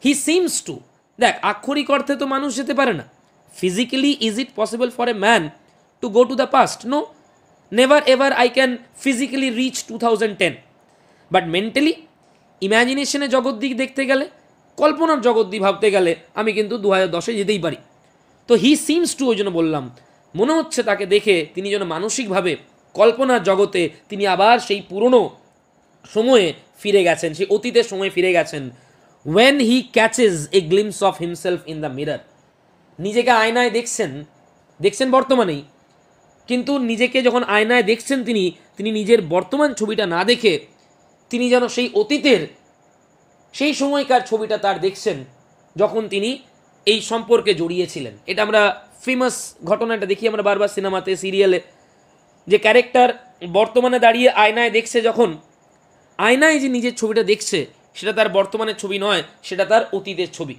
হি সিমস টু, দেখ আক্ষরিক অর্থে তো মানুষ যেতে পারে না, physically is it possible for a man to go to the past? No, never ever I can physically reach 2010, but mentally, ইম্যাজিনেশনে জগৎ দিক দেখতে গেলে, কল্পনার জগৎ দিয়ে ভাবতে গেলে আমি কিন্তু 2010-এ যেতেই পারি। তো হি সিমস টু, ওই জন্য বললাম, মনে হচ্ছে তাকে দেখে তিনি যেন মানসিকভাবে কল্পনার জগতে তিনি আবার সেই পুরনো সময়ে ফিরে গেছেন, সেই অতীতের সময়ে ফিরে গেছেন। when he catches a glimpse of himself in the mirror, নিজেকে আয়নায় দেখছেন বর্তমানেই, কিন্তু নিজেকে যখন আয়নায় দেখছেন তিনি নিজের বর্তমান ছবিটা না দেখে তিনি যেন সেই অতীতের সেই সময়কার ছবিটা তার দেখছেন যখন তিনি এই সম্পর্কে জড়িয়েছিলেন। এটা আমরা ফেমাস ঘটনাটা দেখি আমরা বারবার সিনেমাতে, সিরিয়ালে, যে ক্যারেক্টার বর্তমানে দাঁড়িয়ে আয়নায় দেখছে, যখন আয়নায় যে নিজের ছবিটা দেখছে সেটা তার বর্তমানের ছবি নয়, সেটা তার অতীতের ছবি।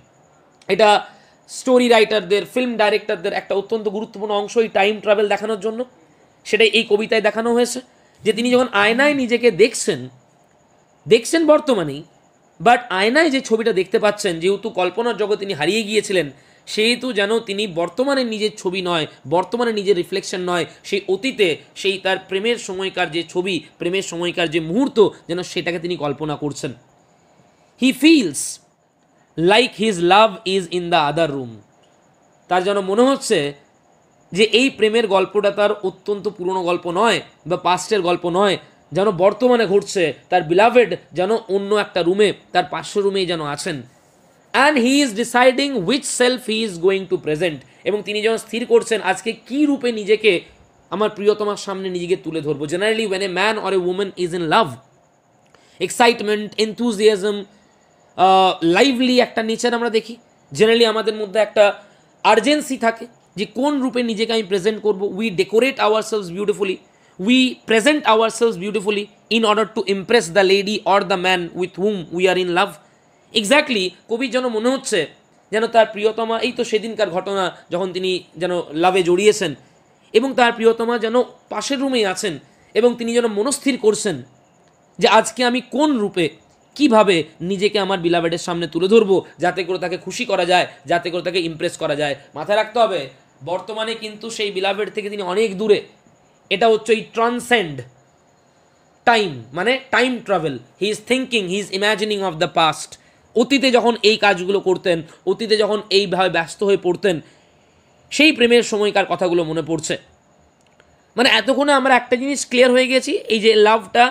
এটা স্টোরি রাইটারদের, ফিল্ম ডাইরেক্টরদের একটা অত্যন্ত গুরুত্বপূর্ণ অংশ এই টাইম ট্রাভেল দেখানোর জন্য। সেটাই এই কবিতায় দেখানো হয়েছে, যে তিনি যখন আয়নায় নিজেকে দেখছেন বর্তমানেই, বাট আয়নায় যে ছবিটা দেখতে পাচ্ছেন, যেহেতু কল্পনার জগৎ তিনি হারিয়ে গিয়েছিলেন, সেহেতু যেন তিনি বর্তমানে নিজের ছবি নয়, বর্তমানে নিজের রিফ্লেকশন নয়, সেই অতীতে, সেই তার প্রেমের সময়কার যে ছবি, প্রেমের সময়কার যে মুহূর্ত, যেন সেটাকে তিনি কল্পনা করছেন। He feels like his love is in the other room. তার যেন মনে হচ্ছে যে এই প্রেমের গল্পটা তার অত্যন্ত পুরনো গল্প নয় বা পাস্টের গল্প নয়, যেন বর্তমানে ঘটছে। তার বিলাভেড যেন অন্য একটা রুমে, তার পাশের রুমেই যেন আছেন। And he is deciding which self he is going to present. এবং তিনি যেন স্থির করছেন আজকে কী রূপে নিজেকে আমার প্রিয়তমার সামনে নিজেকে তুলে ধরবো। Generally when a man or a woman is in love, excitement, enthusiasm, lively একটা নেচার আমরা দেখি। জেনারেলি আমাদের মধ্যে একটা আর্জেন্সি থাকে যে কোন রূপে নিজেকে আমি প্রেজেন্ট করবো। We decorate our selves beautifully, we present our selves beautifully in order to impress the lady or the man with whom we are in love. Exactly কবির যেন মনে হচ্ছে যেন তার প্রিয়তমা, এই তো সেদিনকার ঘটনা যখন তিনি যেন লাভে জড়িয়েছেন, এবং তার প্রিয়তমা যেন পাশের রুমেই আছেন, এবং তিনি যেন মনস্থির করছেন যে আজকে আমি কোন রূপে, কিভাবে নিজেকে আমার বিলাভেডের সামনে তুলে ধরবো, যাতে করে তাকে খুশি করা যায়, যাতে করে তাকে ইমপ্রেস করা যায়। মাথায় রাখতে হবে বর্তমানে কিন্তু সেই বিলাভেড থেকে তিনি অনেক দূরে। এটা হচ্ছে এই ট্রান্সেন্ড টাইম, মানে time travel. He is thinking, he is imagining of the past. অতীতে যখন এই কাজগুলো করতেন, অতীতে যখন এইভাবে ব্যস্ত হয়ে পড়তেন, সেই প্রেমের সময়কার কথাগুলো মনে পড়ছে। মানে এতক্ষণে আমরা একটা জিনিস ক্লিয়ার হয়ে গেছি, এই যে লাভটা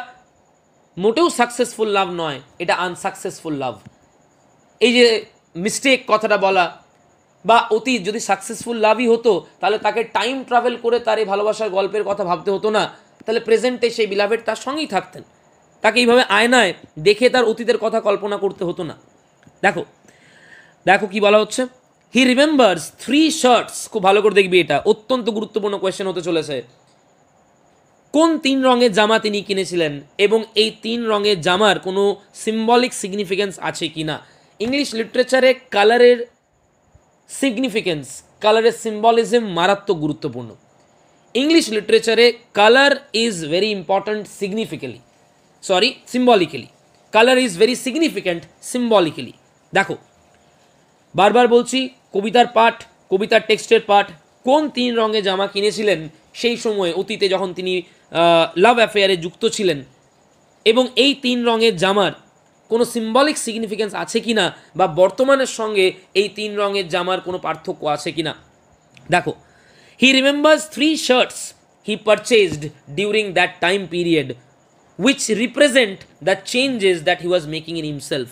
মোটেও সাকসেসফুল লাভ নয়, এটা আনসাকসেসফুল লাভ। এই যে মিস্টেক কথাটা বলা, বা অতীত যদি সাকসেসফুল লাভই হতো তাহলে তাকে টাইম ট্রাভেল করে তার এই ভালোবাসার গল্পের কথা ভাবতে হতো না, তাহলে প্রেজেন্টে সেই বিলাভেড তার সঙ্গেই থাকতেন, তাকে এইভাবে আয়নায় দেখে তার অতীতের কথা কল্পনা করতে হতো না। দেখো দেখো কি বলা হচ্ছে, হি রিমেম্বার্স 3 শার্টস। খুব ভালো করে দেখবি, এটা অত্যন্ত গুরুত্বপূর্ণ কোয়েশ্চেন হতে চলেছে। কোন 3 রঙের জামা তিনি কিনেছিলেন, এবং এই 3 রঙের জামার কোনো সিম্বলিক সিগনিফিকেন্স আছে কি না। ইংলিশ লিটারেচারে কালারের সিগনিফিকেন্স, কালারের সিম্বলিজম মারাত্মক গুরুত্বপূর্ণ। ইংলিশ লিটারেচারে colour is very important symbolically. Colour is very significant symbolically. দেখো বারবার বলছি, কবিতার পাঠ, কবিতার টেক্সটের পাঠ, কোন 3 রঙের জামা কিনেছিলেন সেই সময় অতীতে যখন তিনি লাভ অ্যাফেয়ারে যুক্ত ছিলেন, এবং এই 3 রঙের জামার কোনো সিম্বলিক সিগনিফিকেন্স আছে কি না, বা বর্তমানের সঙ্গে এই 3 রঙের জামার কোনো পার্থক্য আছে কি না। দেখো, he remembers 3 shirts he purchased during that time period which represent the changes that he was making in himself.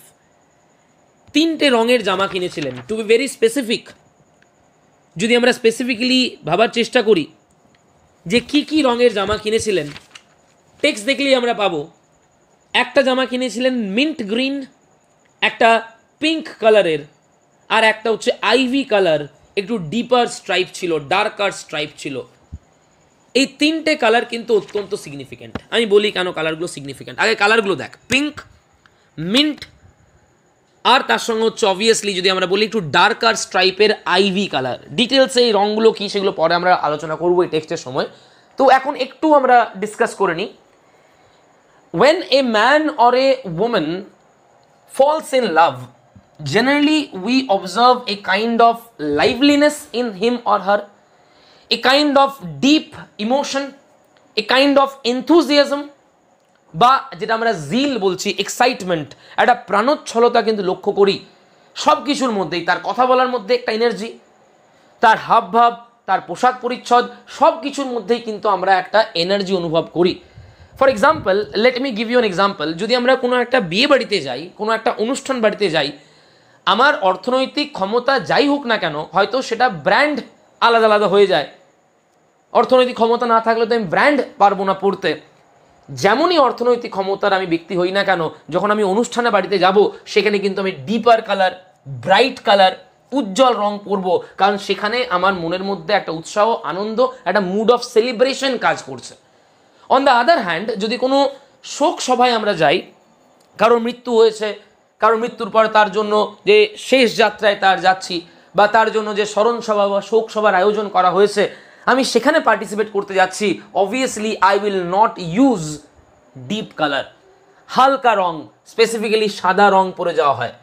3টে রঙের জামা কিনেছিলেন। টু বি ভেরি স্পেসিফিক, যদি আমরা স্পেসিফিক্যালি ভাবার চেষ্টা করি যে কি কি রঙের জামা কিনেছিলেন, টেক্সট দেখলেই আমরা পাবো। একটা জামা কিনেছিলেন মিন্ট গ্রিন, একটা পিঙ্ক কালারের, আর একটা হচ্ছে আইভি কালার, একটু ডিপার স্ট্রাইপ ছিল, ডার্কার স্ট্রাইপ ছিল। এই 3টে কালার কিন্তু অত্যন্ত সিগনিফিক্যান্ট। আমি বলি কেন কালারগুলো সিগনিফিক্যান্ট। আগে কালারগুলো দেখ, পিঙ্ক, মিন্ট, আর তার সঙ্গে হচ্ছে অবভিয়াসলি যদি আমরা বলি একটু ডার্কার স্ট্রাইপের আইভি কালার। ডিটেলসে এই রঙগুলো কী সেগুলো পরে আমরা আলোচনা করবো এই টেক্সটের সময়। তো এখন একটু আমরা ডিসকাস করে নিই। When a man or a woman falls in love, generally we observe a kind of liveliness in him or her, a kind of deep emotion, a kind of enthusiasm, বা যেটা আমরা জিল বলছি, এক্সাইটমেন্ট, একটা প্রাণোচ্ছলতা কিন্তু লক্ষ্য করি সব কিছুর মধ্যেই। তার কথা বলার মধ্যে একটা এনার্জি, তার হাবভাব, তার পোশাক পরিচ্ছদ, সব কিছুর মধ্যেই কিন্তু আমরা একটা এনার্জি অনুভব করি। For example, let me give you an example. যদি আমরা কোনো একটা বিয়ে বাড়িতে যাই, কোনো একটা অনুষ্ঠান বাড়িতে যাই, আমার অর্থনৈতিক ক্ষমতা যাই হোক না কেন, হয়তো সেটা ব্র্যান্ড আলাদা আলাদা হয়ে যায়। অর্থনৈতিক ক্ষমতা না থাকলে তো আমি ব্র্যান্ড পারবো না পড়তে, যেমনই অর্থনৈতিক ক্ষমতার আমি ব্যক্তি হই না কেন, যখন আমি অনুষ্ঠানে বাড়িতে যাব সেখানে কিন্তু আমি ডিপার কালার, ব্রাইট কালার, উজ্জ্বল রং পরবো, কারণ সেখানে আমার মনের মধ্যে একটা উৎসাহ, আনন্দ, একটা মুড অফ সেলিব্রেশন কাজ করছে। অন দ্য আদার হ্যান্ড, যদি কোনো শোক সভায় আমরা যাই, কারোর মৃত্যু হয়েছে, কারোর মৃত্যুর পর তার জন্য যে শেষ যাত্রায় তার যাচ্ছি, বা তার জন্য যে স্মরণ সভা বা শোক সভার আয়োজন করা হয়েছে, আমি সেখানে পার্টিসিপেট করতে যাচ্ছি, obviously I will not use deep colour. হালকা রং, স্পেসিফিক্যালি সাদা রং পরে যাওয়া হয়।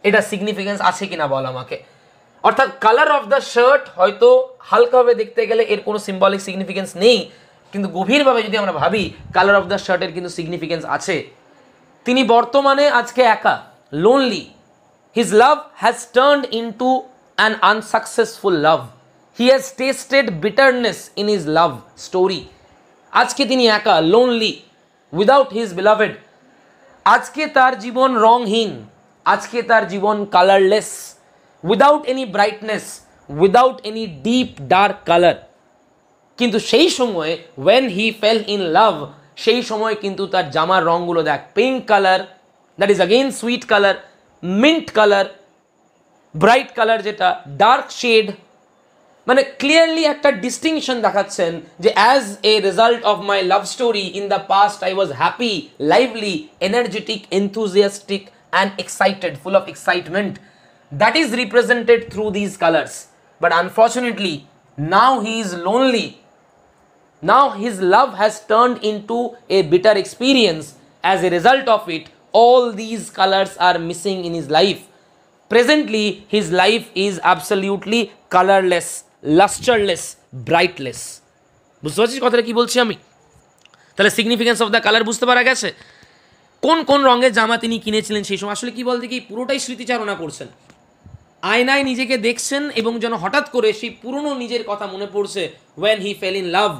এটা সিগনিফিকেন্স আছে কিনা বল আমাকে। অর্থাৎ কালার অফ দ্য শার্ট হয়তো হালকাভাবে দেখতে গেলে এর কোনো সিম্বলিক সিগনিফিকেন্স নেই, কিন্তু গভীরভাবে যদি আমরা ভাবি কালার অফ দ্য শার্টের কিন্তু সিগনিফিকেন্স আছে। তিনি বর্তমানে আজকে একা, lonely. His love has turned into an unsuccessful love. He has tasted bitterness in his love story. আজকে তিনি একা, লোনলি, উইদাউট হিজ বিলাভেড। আজকে তার জীবন রংহীন, আজকে তার জীবন colourless, without any brightness, without any deep dark colour. কিন্তু সেই সময়ে when he fell in love, সেই সময় কিন্তু তার জামার রঙগুলো দেখ, pink colour, that is again sweet colour, mint colour, bright colour যেটা, ডার্ক শেড, মানে ক্লিয়ারলি একটা ডিস্টিংশন দেখাচ্ছেন যে as a result of my love story in the past I was happy, lively, energetic, enthusiastic and excited, full of excitement. That is represented through these colors. But unfortunately, now he is lonely. Now his love has turned into a bitter experience. As a result of it, all these colors are missing in his life. Presently, his life is absolutely colorless, lusterless, brightless. বুঝতে পারছিস কথাটা কি বলছি আমি? তাহলে significance of the colour বুঝতে পারা গেছে। কোন কোন রঙের জামা তিনি কিনেছিলেন সেই সময়, আসলে কি বলতে কি পুরোটাই স্মৃতিচারণা করছেন। আয়নায় নিজেকে দেখছেন এবং যেন হঠাৎ করে সেই পুরনো নিজের কথা মনে পড়ছে। When he fell in love,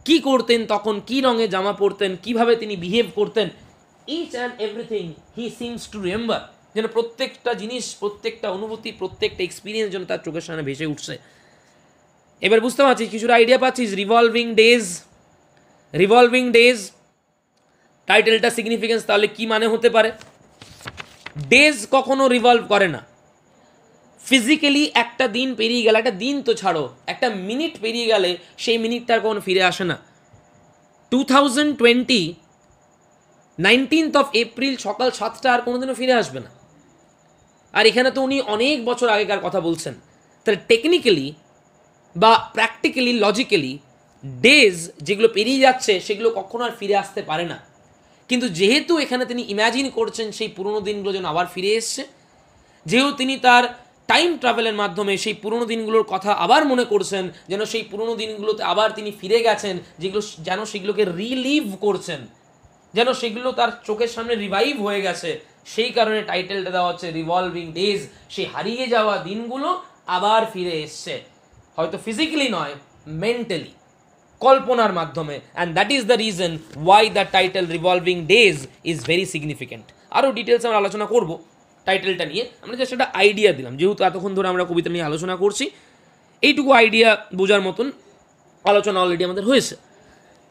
কি করতেন তখন, কি রঙে জামা পরতেন, কিভাবে তিনি বিহেভ করতেন, each and everything he seems to remember. যেন প্রত্যেকটা জিনিস, প্রত্যেকটা অনুভূতি, প্রত্যেকটা এক্সপিরিয়েন্স যেন তার চোখের সামনে ভেসে উঠছে। এবার বুঝতে পারছিস, কিছুটা আইডিয়া পাচ্ছিস। রিভলভিং ডেজ, রিভলভিং ডেজ টাইটেলটা সিগনিফিকেন্স তাহলে কি মানে হতে পারে? ডেজ কখনো রিভলভ করে না। ফিজিক্যালি একটা দিন পেরিয়ে গেলে, একটা দিন তো ছাড়ো, একটা মিনিট পেরিয়ে গেলে সেই মিনিটটা কখনো ফিরে আসে না। 2020 19th of এপ্রিল সকাল 7টা আর কোনোদিনও ফিরে আসবে না। আর এখানে তো উনি অনেক বছর আগেকার কথা বলছেন। তাহলে টেকনিক্যালি বা প্র্যাকটিক্যালি, লজিক্যালি ডেজ যেগুলো পেরিয়ে যাচ্ছে সেগুলো কখনো আর ফিরে আসতে পারে না। কিন্তু যেহেতু এখানে তিনি ইম্যাজিন করছেন সেই পুরনো দিনগুলো যেন আবার ফিরে এসছে, যেহেতু তিনি তার টাইম ট্রাভেলের মাধ্যমে সেই পুরনো দিনগুলোর কথা আবার মনে করছেন, যেন সেই পুরনো দিনগুলোতে আবার তিনি ফিরে গেছেন, যেগুলো যেন সেগুলোকে রিলিভ করছেন, যেন সেগুলো তার চোখের সামনে রিভাইভ হয়ে গেছে, সেই কারণে টাইটেলটা দেওয়া হচ্ছে রিভলভিং ডেজ। সেই হারিয়ে যাওয়া দিনগুলো আবার ফিরে এসছে, হয়তো ফিজিক্যালি নয়, মেন্টালি, কল্পনার মাধ্যমে। And that is the reason why the title revolving days is very significant. আরও ডিটেলস আমরা আলোচনা করব টাইটেলটা নিয়ে। আমরা জাস্ট একটা আইডিয়া দিলাম, যেহেতু এতক্ষণ ধরে আমরা কবিতা নিয়ে আলোচনা করছি, এইটুকু আইডিয়া বোঝার মতন আলোচনা অলরেডি আমাদের হয়েছে।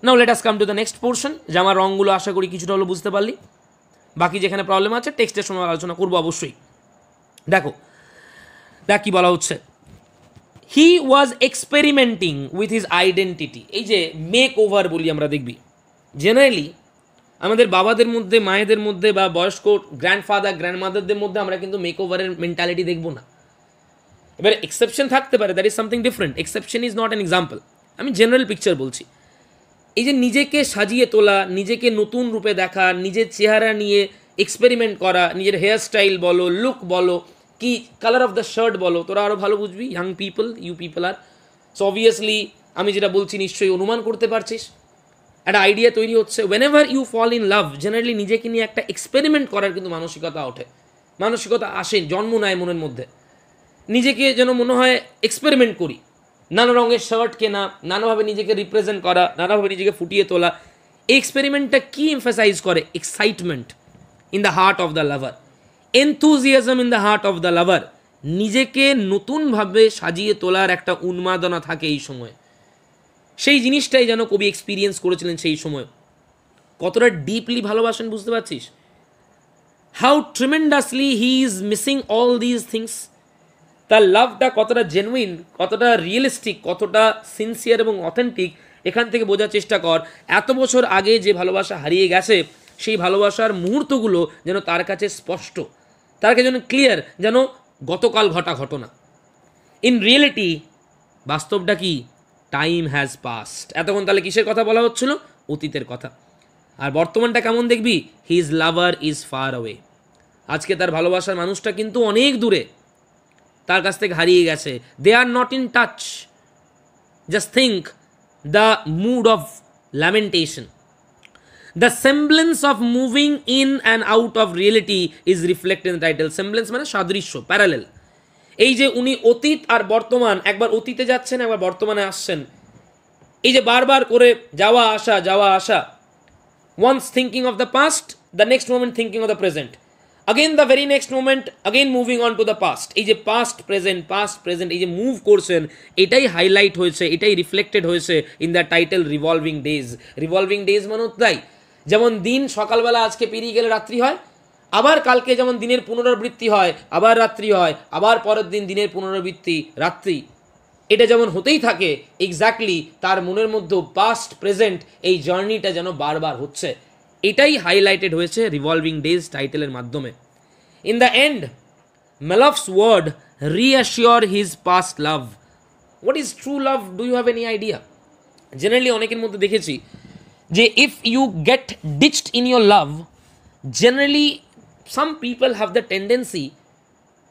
Now let us come to the next portion. যে আমার রঙগুলো আশা করি কিছুটা হলো বুঝতে পারলি। বাকি যেখানে প্রবলেম আছে টেক্সটের সময় আলোচনা করবো অবশ্যই। দেখো দেখ কী বলা হচ্ছে, হি ওয়াজ এক্সপেরিমেন্টিং উইথ হিজ আইডেন্টিটি। এই যে মেক ওভার বলি আমরা, দেখবি জেনারেলি আমাদের বাবাদের মধ্যে, মায়েদের মধ্যে বা বয়স্ক গ্র্যান্ডফাদার, গ্র্যান্ডমাদারদের মধ্যে আমরা কিন্তু মেক ওভারের মেন্টালিটি দেখবো না। এবার এক্সেপশন থাকতে পারে, that is something different. Exception is not an example. আমি জেনারেল পিকচার বলছি। এই যে নিজেকে সাজিয়ে তোলা, নিজেকে নতুন রূপে দেখা, নিজের চেহারা নিয়ে এক্সপেরিমেন্ট করা, নিজের হেয়ার স্টাইল বলো, লুক বলো, কি কালার অফ দ্য শার্ট বলো, তোরা আরও ভালো বুঝবি, young people, you people are. So obviously আমি যেটা বলছি নিশ্চয়ই অনুমান করতে পারছিস, একটা আইডিয়া তৈরি হচ্ছে। Whenever you fall in love, generally নিজেকে নিয়ে একটা এক্সপেরিমেন্ট করার কিন্তু মানসিকতা ওঠে, মানসিকতা আসে, জন্ম নেয় মনের মধ্যে। নিজেকে যেন মনে হয় এক্সপেরিমেন্ট করি, নানা রঙের শার্ট কেনা, নানাভাবে নিজেকে রিপ্রেজেন্ট করা, নানাভাবে নিজেকে ফুটিয়ে তোলা। এই এক্সপেরিমেন্টটা কি এমফাসাইজ করে? Excitement in the heart of the lover, enthusiasm in the heart of the লাভার। নিজেকে নতুনভাবে সাজিয়ে তোলার একটা উন্মাদনা থাকে এই সময়। সেই জিনিসটাই যেন কবি এক্সপিরিয়েন্স করেছিলেন সেই সময়। কতটা ডিপলি ভালোবাসেন বুঝতে পারছিস? How tremendously he is missing all these things. তার লাভটা কতটা জেনুইন, কতটা রিয়েলিস্টিক, কতটা সিনসিয়ার এবং অথেন্টিক, এখান থেকে বোঝার চেষ্টা কর। এত বছর আগে যে ভালোবাসা হারিয়ে গেছে, সেই ভালোবাসার মুহূর্তগুলো যেন তার কাছে স্পষ্ট, তার কাছে যেন ক্লিয়ার, যেন গতকাল ঘটা ঘটনা। ইন রিয়েলিটি বাস্তবটা কি? Time has past. এতক্ষণ তাহলে কিসের কথা বলা হচ্ছিল? অতীতের কথা। আর বর্তমানটা কেমন দেখবি? His lover is far away. আজকে তার ভালোবাসার মানুষটা কিন্তু অনেক দূরে, তার কাছ থেকে হারিয়ে গেছে। They are not in touch. Just think the mood of lamentation, the semblance of moving in and out of reality is reflected in title. Semblance মানে সাদৃশ্য, প্যারালেল। এই যে উনি অতীত আর বর্তমান, একবার অতীতে যাচ্ছেন, একবার বর্তমানে আসছেন, এই যে বারবার করে যাওয়া আসা যাওয়া আসা, once thinking of the past, the next moment thinking of the present, again the very next moment again moving on to the past, এই যে past present এই যে মুভ করছেন, এটাই হাইলাইট হয়েছে, এটাই রিফ্লেক্টেড হয়েছে in the title revolving days. Revolving days মানে তাই, যেমন দিন সকালবেলা আজকে পেরিয়ে গেলে রাত্রি হয়, আবার কালকে যেমন দিনের পুনরাবৃত্তি হয়, আবার রাত্রি হয়, আবার পরের দিন দিনের পুনরাবৃত্তি, রাত্রি, এটা যেমন হতেই থাকে, এক্স্যাক্টলি তার মনের মধ্যে পাস্ট প্রেজেন্ট এই জার্নিটা যেন বারবার হচ্ছে, এটাই হাইলাইটেড হয়েছে রিভলভিং ডেজ টাইটেলের মাধ্যমে। In the end Malouf's word reassure his past love. What is true love? Do you have any idea? Generally অনেকের মধ্যে দেখেছি যে if you get ditched in your love, generally some people have the tendency,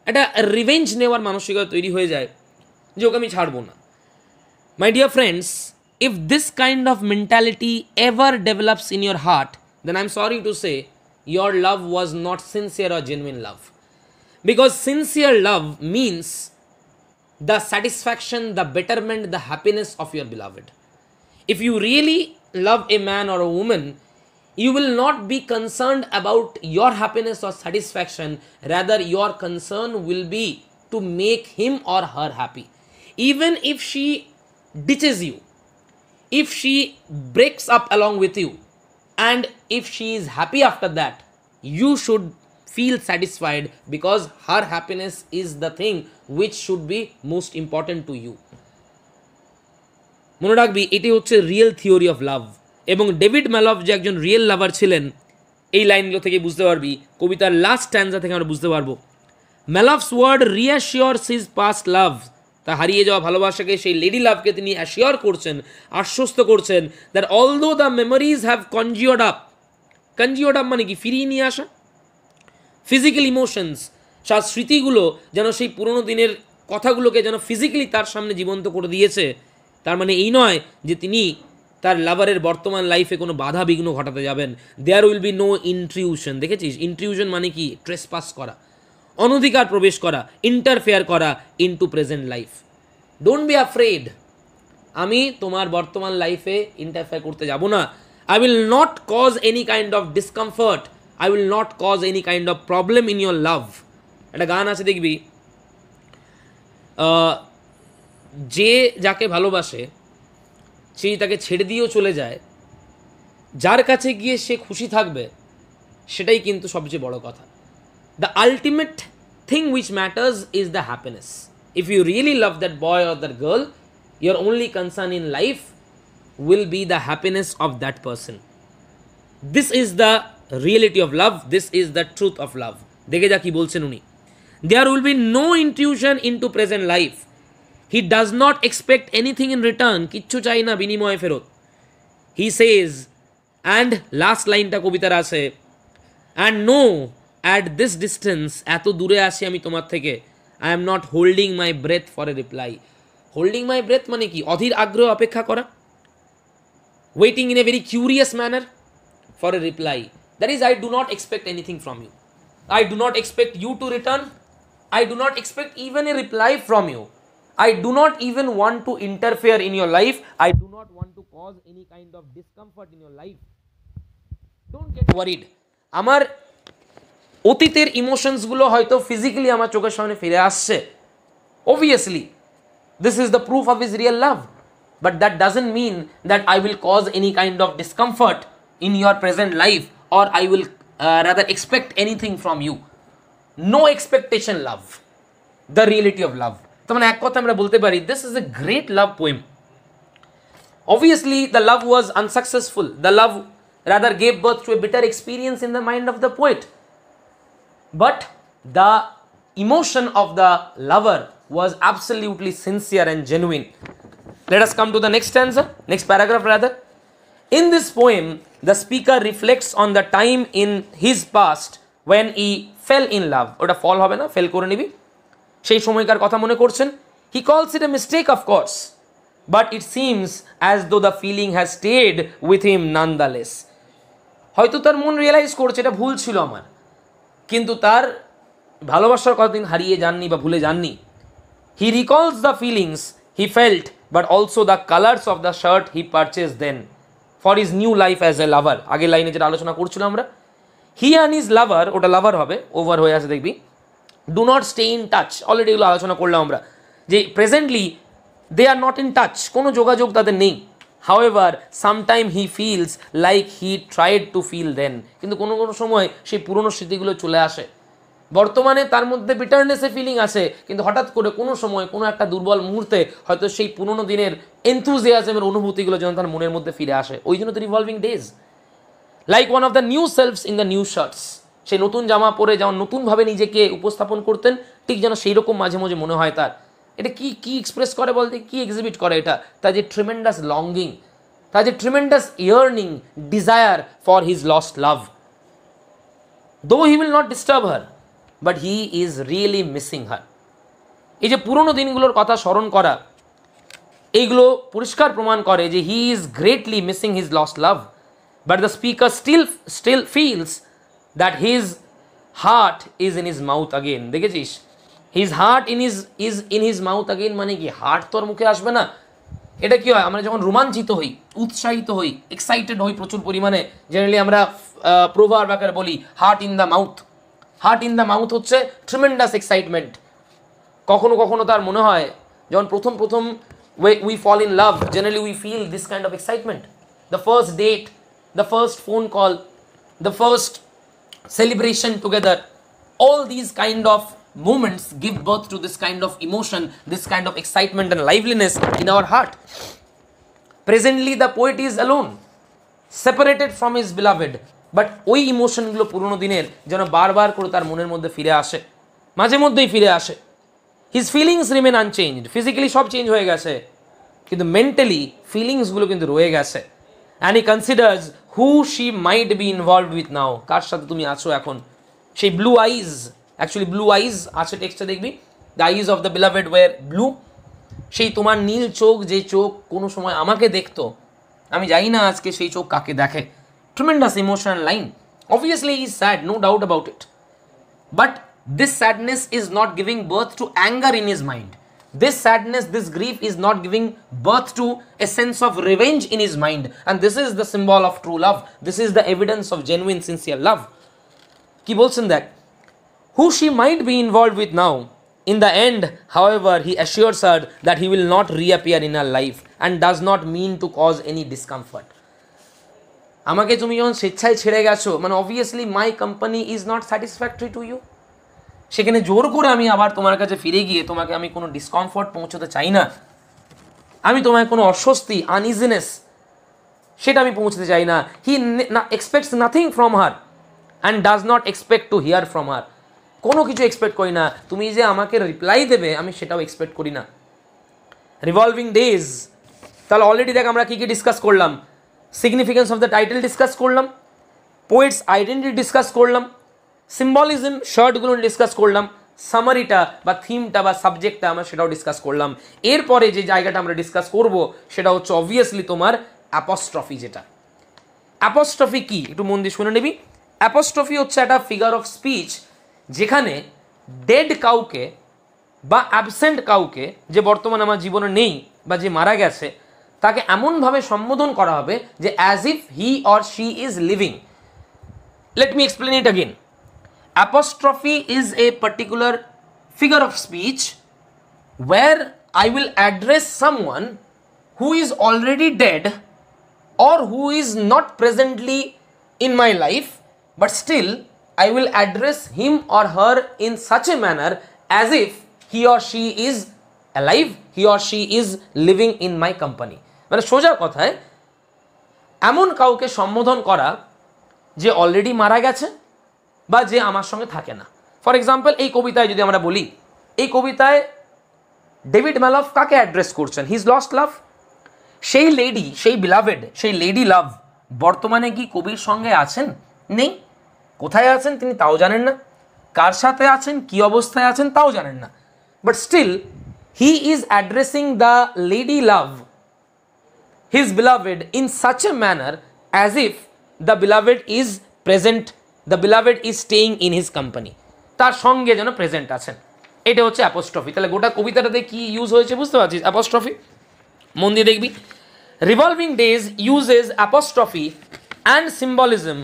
একটা revenge নেওয়ার মানসিকতা তৈরি হয়ে যায় যে ওকে আমি ছাড়বো না। My dear friends, if this kind of mentality ever develops in your heart, then I am sorry to say your love was not sincere or genuine love. Because sincere love means the satisfaction, the betterment, the happiness of your beloved. If you really love a man or a woman, you will not be concerned about your happiness or satisfaction. Rather, your concern will be to make him or her happy. Even if she ditches you, if she breaks up along with you, and if she is happy after that, you should feel satisfied, because her happiness is the thing which should be most important to you. মনে রাখবি, এটি হচ্ছে real theory of love. এবং David ম্যালফ যে একজন real লাভার ছিলেন, এই লাইনগুলো থেকে বুঝতে পারবি, কবিতার লাস্ট স্ট্যান্জা থেকে আমরা বুঝতে পারবো। ম্যালফস ওয়ার্ড রিঅ্যাসিওরস হিজ পাস্ট লাভ। তা হারিয়ে যাওয়া ভালোবাসাকে, সেই লেডি লাভকে তিনি অ্যাসিওর করছেন, আশ্বস্ত করছেন, that although the memories have conjured up. Conjured up মানে কি? ফিরিয়ে নিয়ে আসা। ফিজিক্যাল ইমোশনস, তার স্মৃতিগুলো যেন সেই পুরোনো দিনের কথাগুলোকে যেন ফিজিক্যালি তার সামনে জীবন্ত করে দিয়েছে। তার মানে এই নয় যে তিনি তার লাভারের বর্তমান লাইফে কোনো বাধা বিঘ্ন ঘটাতে যাবেন। There will be no intrusion. দেখেছিস, ইন্ট্রিউশন মানে কি? ট্রেসপাস করা, অনধিকার প্রবেশ করা, ইন্টারফেয়ার করা into present life. Don't be afraid, আমি তোমার বর্তমান লাইফে ইন্টারফেয়ার করতে যাব না। I will not cause any kind of discomfort. I will not cause any kind of problem in your love. একটা গান আছে দেখবি, যে যাকে ভালোবাসে সেই তাকে ছেড়ে দিয়েও চলে যায়, যার কাছে গিয়ে সে খুশি থাকবে সেটাই কিন্তু সবচেয়ে বড় কথা। The ultimate thing which matters is the happiness. If you really love that boy or that girl, your only concern in life will be the happiness of that person. This is the reality of love. This is the truth of love. দেখে যা কি বলছেন উনি। There will be no intrusion into present life. He does not expect anything in return. কিচ্ছু চাই না বিনিময়ে ফেরত। He says, and last লাইনটা কবিতার আছে, and no, at this distance, এত দূরে আছি আমি তোমার থেকে, I am not holding my breath for a reply. Holding my breath মানে কি? অধীর আগ্রহ অপেক্ষা করা, waiting in a very curious manner for a reply. That is, I do not expect anything from you. I do not expect you to return. I do not expect even a reply from you. I do not even want to interfere in your life. I do not want to cause any kind of discomfort in your life. Don't get worried. আমার অতীতের ইমোশনসগুলো হয়তো physically আমার চোখের সামনে ফিরে আসছে, obviously this is the proof of his real love, but that doesn't mean that I will cause any kind of discomfort in your present life, or I will rather expect anything from you. No expectation love, the reality of love. তো মানে এক কথা আমরা বলতে পারি, this is a great love poem. Obviously the love was unsuccessful. The love rather gave birth to a bitter experience in the mind of the poet, but the emotion of the lover was absolutely sincere and genuine. Let us come to the next stanza, next paragraph rather. In this poem, the speaker reflects on the time in his past when he fell in love. ওটা ফল হবে না, fail করে নিবি, সেই সময়কার কথা মনে করছেন. He calls it a mistake, of course, but it seems as though the feeling has stayed with him nonetheless. হয়তো তার মন রিয়েলাইজ করছে এটা ভুল ছিল আমার, কিন্তু তার ভালোবাসার কতদিন হারিয়ে যাননি বা ভুলে যাননি. He recalls the feelings he felt, but also the colors of the shirt he purchased then for his new life as a lover. আগের লাইনে যেটা আলোচনা করছিলাম আমরা, he and his lover, ওটা লাভার হবে, ওভার হয়ে আছে দেখবি, do not stay in touch. Already এগুলো আলোচনা করলাম আমরা যে presently they are not in touch, কোনো যোগাযোগ তাদের নেই. However, sometime he feels like he tried to feel then. কিন্তু কোনো কোনো সময় সেই পুরনো স্মৃতিগুলো চলে আসে. বর্তমানে তার মধ্যে বিটারনেসের ফিলিং আছে, কিন্তু হঠাৎ করে কোনো সময় কোনো একটা দুর্বল মুহূর্তে হয়তো সেই পুরনো দিনের এনথুজিয়াজমের অনুভূতিগুলো যেন তার মনের মধ্যে ফিরে আসে. ওই জন্য তো revolving days, like one of the new selves in the new shirts. সেই নতুন জামা পরে যেমন নতুনভাবে নিজেকে উপস্থাপন করতেন, ঠিক যেন সেই রকম মাঝে মাঝে মনে হয় তার. এটা কি কি এক্সপ্রেস করে বলতে, কি এক্সিবিট করে এটা? তার যে ট্রিমেন্ডাস লঙ্গিং, তার যে tremendous yearning, desire for his lost love. Though he will not disturb her, but he is really missing her. এই যে পুরনো দিনগুলোর কথা স্মরণ করা, এইগুলো পরিষ্কার প্রমাণ করে যে he is greatly missing his lost love, but the speaker still feels that his heart is in his mouth again. দেখেছিস, his heart is in his mouth again মানে কি? হার্ট তোর মুখে আসবে না। এটা কি হয়, আমরা যখন রোমাঞ্চিত হই, উৎসাহিত হই, এক্সাইটেড হই প্রচুর পরিমাণে, জেনারেলি আমরা প্রোভার্ব আকারে বলি heart in the mouth. Heart in the mouth হচ্ছে ট্রিমেন্ডাস এক্সাইটমেন্ট। কখনো কখনো তার মনে হয় যখন প্রথম we fall in love, generally we feel this kind of excitement. The first date, the first phone call, the first celebration together, all these kind of moments give birth to this kind of emotion, this kind of excitement and liveliness in our heart. Presently the poet is alone, separated from his beloved, but ওই ইমোশনগুলো পুরনো দিনের যেন বারবার করে তার মনের মধ্যে ফিরে আসে, মাঝে মধ্যেই ফিরে আসে। his feelings remain unchanged, physically সব চেঞ্জ হয়ে গেছে, কিন্তু মেন্টালি ফিলিংসগুলো কিন্তু রয়ে গেছে। and he considers who she might be involved with now, কার সাথে তুমি আছো এখন। সেই blue eyes, actually blue eyes আছে টেক্সটে দেখবি, the eyes of the beloved were blue. সেই তোমার নীল চোখ, যে চোখ কোনো সময় আমাকে দেখতো, আমি জানি না আজকে সেই চোখ কাকে দেখে। Tremendous emotional line. Obviously he is sad, no doubt about it, but this sadness is not giving birth to anger in his mind. This sadness, this grief is not giving birth to a sense of revenge in his mind, and this is the symbol of true love. This is the evidence of genuine sincere love. Ki bolchen that who she might be involved with now, in the end, however, he assures her that he will not reappear in her life and does not mean to cause any discomfort. আমাকে তুমি যখন স্বেচ্ছায় ছেড়ে গেছো, মানে obviously my company is not satisfactory to you, সেখানে জোর করে আমি আবার তোমার কাছে ফিরে গিয়ে তোমাকে আমি কোনো ডিসকমফর্ট পৌঁছতে চাই না, আমি তোমায় কোনো অস্বস্তি, আনইজিনেস, সেটা আমি পৌঁছতে চাই না। He expects nothing from her and does not expect to hear from her. কোনো কিছু এক্সপেক্ট করি না, তুমি যে আমাকে রিপ্লাই দেবে আমি সেটাও এক্সপেক্ট করি না। রিভলভিং ডেজ, তাহলে অলরেডি দেখ আমরা কী কী ডিসকাস করলাম। Significance of the title discuss করলাম, পোয়েটস আইডেন্টিটি ডিসকাস করলাম, সিম্বলিজম শার্টগুলো ডিসকাস করলাম, সামারিটা বা থিমটা বা সাবজেক্টটা আমরা সেটাও ডিসকাস করলাম। এরপরে যে জায়গাটা আমরা ডিসকাস করব সেটা হচ্ছে অবভিয়াসলি তোমার অ্যাপোস্ট্রফি। যেটা অ্যাপোস্ট্রফি কি একটু মন দিয়ে শুনে নিবি। অ্যাপোস্ট্রফি হচ্ছে একটা ফিগার অফ স্পিচ যেখানে ডেড কাউকে বা অ্যাবসেন্ট কাউকে, যে বর্তমানে আমার জীবনে নেই বা যে মারা গেছে, তাকে এমনভাবে সম্বোধন করা হবে যে as if he or she is living. Let me explain it again. Apostrophe is a particular figure of speech where I will address someone who is already dead or who is not presently in my life, but still I will address him or her in such a manner as if he or she is alive, he or she is living in my company. মানে সোজা কথায় এমন কাউকে সম্বোধন করা যে already মারা গেছে বা যে আমার সঙ্গে থাকে না। ফর এক্সাম্পল, এই কবিতায় যদি আমরা বলি, এই কবিতায় ডেভিড ম্যালফ কাকে অ্যাড্রেস করছেন? হিজ লস্ট লাভ। সেই লেডি, সেই বিলাভেড, সেই লেডি লাভ বর্তমানে কি কবির সঙ্গে আছেন? নেই। কোথায় আছেন তিনি তাও জানেন না, কার সাথে আছেন, কি অবস্থায় আছেন তাও জানেন না। But still he is addressing the lady love, his beloved, in such a manner as if the beloved is present, the beloved is staying in his company, তার সঙ্গে যেন প্রেজেন্ট আছেন। এটা হচ্ছে অ্যাপোস্ট্রফি। তাহলে গোটা কবিতাটাতে কি ইউজ হয়েছে বুঝতে পারছিস? অ্যাপোস্ট্রফি। মন দিয়ে দেখবি, revolving days uses apostrophe and symbolism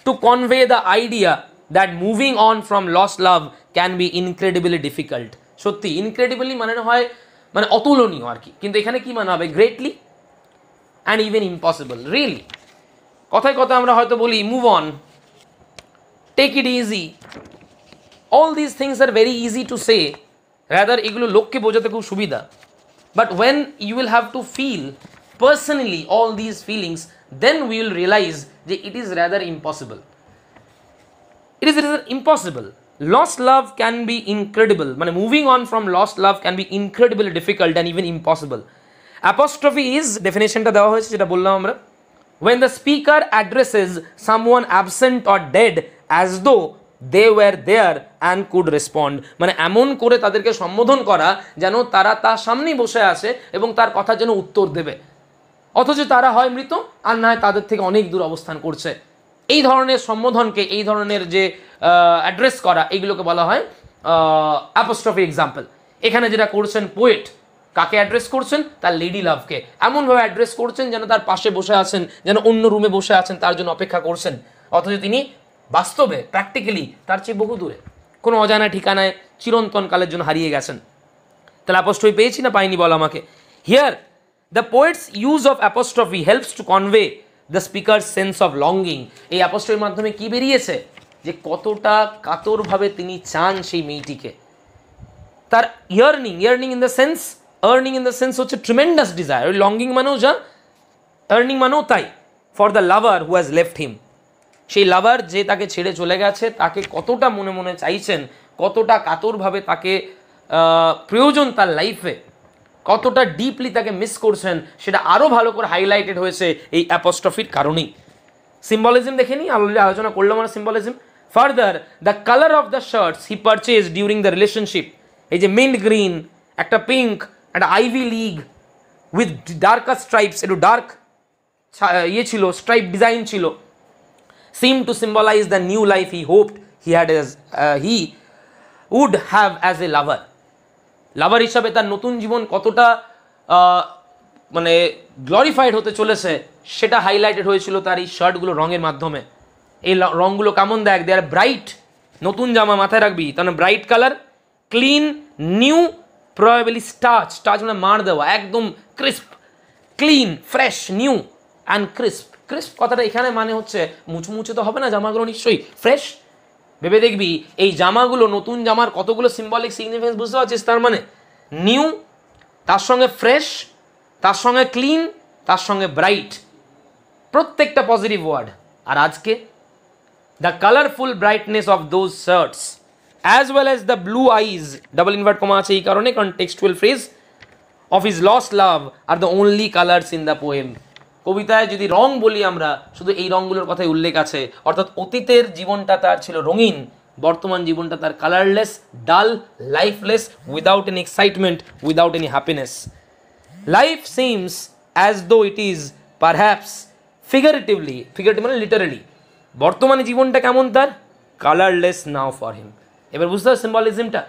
two convey the idea that moving on from lost love can be incredibly difficult. সত্যি ইনক্রেডিবলি মানে হয় মানে অতুলনীয় আর কি, কিন্তু এখানে কি মানে হবে? Greatly and even impossible, really. কথায় কথা আমরা হয়তো বলি move on, take it easy, all these things are very easy to say, rather এগুলো লোককে বোঝাতে খুব সুবিধা, but when you will have to feel personally all these feelings, then we will realize that it is rather impossible. It is rather impossible. Lost love can be incredible, মানে moving on from lost love can be incredibly difficult and even impossible. Apostrophe is, definitionটা দেওয়া হয়েছে যেটা বললাম আমরা, when the speaker addresses someone absent or dead as though they were there and could respond, মানে এমন করে তাদেরকে সম্বোধন করা যেন তারা তার সামনেই বসে আছে এবং তার কথা যেন উত্তর দেবে, অথচ তারা হয় মৃত আর না হয় তাদের থেকে অনেক দূর অবস্থান করছে। এই ধরনের সম্বোধনকে, এই ধরনের যে অ্যাড্রেস করা, এইগুলোকে বলা হয় অ্যাপোস্ট্রফি এক্সাম্পল। এখানে যেটা করছেন পোয়েট, কাকে অ্যাড্রেস করছেন? তার লেডি লাভকে। এমনভাবে অ্যাড্রেস করছেন যেন তার পাশে বসে আছেন, যেন অন্য রুমে বসে আছেন, তার জন্য অপেক্ষা করছেন, অথচ তিনি বাস্তবে প্র্যাকটিক্যালি তার চেয়ে বহু দূরে, কোনো অজানা ঠিকানায় চিরন্তন কালের জন্য হারিয়ে গেছেন। তাহলে অ্যাপোস্ট্রফি পেয়েছি না পাইনি বল আমাকে? Here the poet's use of apostrophe helps to convey the speaker sense of longing. এই অ্যাপোস্ট্রফির মাধ্যমে কি বেরিয়েছে? যে কতটা কাতরভাবে তিনি চান সেই মেয়েটিকে, তার earning, earning in the sense, earning in the sense হচ্ছে ট্রিমেন্ডাস ডিজায়ার। ওই লঙ্গিং মানেও যা, আর্নিং মানেও তাই। For the lover who has left হিম, সেই লাভার যে তাকে ছেড়ে চলে গেছে তাকে কতটা মনে মনে চাইছেন, কতটা কাতরভাবে তাকে প্রয়োজন তার লাইফে, কতটা ডিপলি তাকে মিস করছেন, সেটা আরও ভালো করে হাইলাইটেড হয়েছে এই অ্যাপোস্ট্রফির কারণেই। সিম্বলিজম দেখে নিই, আলোচনা করলাম আমরা symbolism. Further the colour of the shirts he purchase during the relationship, এই যে মিন্ট গ্রিন, একটা পিঙ্ক, একটা ivy league with darker stripes, একটু ডার্ক ইয়ে ছিল, স্ট্রাইপ ডিজাইন ছিল, seemed to symbolize the new life he hoped he would have as a lover. লাভার হিসাবে তার নতুন জীবন কতটা মানে গ্লোরিফাইড হতে চলেছে সেটা হাইলাইটেড হয়েছিল তার এই শার্টগুলো রঙের মাধ্যমে। এই রঙগুলো কেমন দেখ, দে আর ব্রাইট, নতুন জামা মাথায় রাখবি, তার bright colour, clean, new, probably starch, starch মানে মার দেওয়া, একদম crisp, clean, fresh, new and crisp. Crisp কথাটা এখানে মানে হচ্ছে মুচমুচে তো হবে না জামাগুলো, নিশ্চয়ই ফ্রেশ। ভেবে দেখবি এই জামাগুলো, নতুন জামার কতগুলো সিম্বলিক সিগনিফিকেন্স বুঝতে পারছিস? তার মানে নিউ, তার সঙ্গে ফ্রেশ, তার সঙ্গে ক্লিন, তার সঙ্গে ব্রাইট, প্রত্যেকটা পজিটিভ ওয়ার্ড। আর আজকে the colourful brightness of those shirts as well as the blue eyes, double invert comma আছে এই কারণে, কারণ textual phrase, of his lost love are the only colours in the poem. কবিতায় যদি রং বলি আমরা, শুধু এই রঙগুলোর কথাই উল্লেখ আছে, অর্থাৎ অতীতের জীবনটা তার ছিল রঙিন, বর্তমান জীবনটা তার colourless, dull, lifeless, without any excitement, without any happiness. Life seems as though it is perhaps figuratively, figurative মানে লিটারালি, বর্তমানে জীবনটা কেমন তার? Colourless now for him. এবার বুঝতে হবে সিম্বলিজমটা।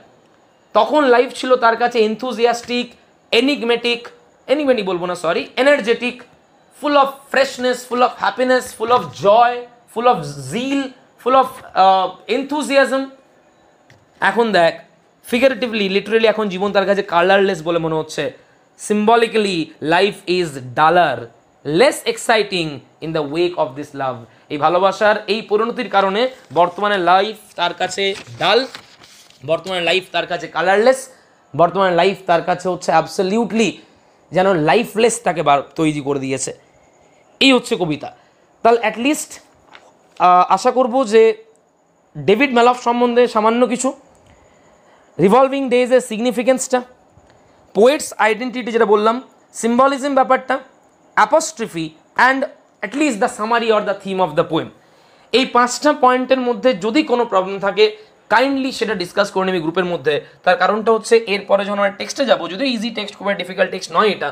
তখন লাইফ ছিল তার কাছে এনথুজিয়াস্টিক, এনিগমেটিক, এনিগমেটিক বলবো না sorry, energetic, full of freshness, full of happiness, full of joy, full of zeal, full of enthusiasm. এখন দেখ ফিগারেটিভলি, লিটারালি এখন জীবন তার কাছে কালারলেস বলে মনে হচ্ছে। Symbolically life is duller, less exciting in the wake of this love. এই ভালোবাসার এই পরিণতির কারণে বর্তমানে লাইফ তার কাছে ডাল, বর্তমানে লাইফ তার কাছে কালারলেস, বর্তমানে লাইফ তার কাছে হচ্ছে অ্যাবসলিউটলি যেন লাইফলেস তাকে তৈরি করে দিয়েছে। এই হচ্ছে কবিতা। তাহলে অ্যাটলিস্ট আশা করব যে ডেভিড ম্যালফ সম্বন্ধে সামান্য কিছু, রিভলভিং ডেজের সিগনিফিকেন্সটা, পোয়েটস আইডেন্টিটি যেটা বললাম, সিম্বলিজম ব্যাপারটা, apostrophe and at least the summary or the theme of the poem, এই 5টা পয়েন্টের মধ্যে যদি কোনো প্রবলেম থাকে কাইন্ডলি সেটা ডিসকাস করে নেবে গ্রুপের মধ্যে। তার কারণটা হচ্ছে এরপরে যখন আমরা টেক্সটে যাবো, যদি ইজি টেক্সট, খুব ডিফিকাল্ট টেক্সট নয় এটা,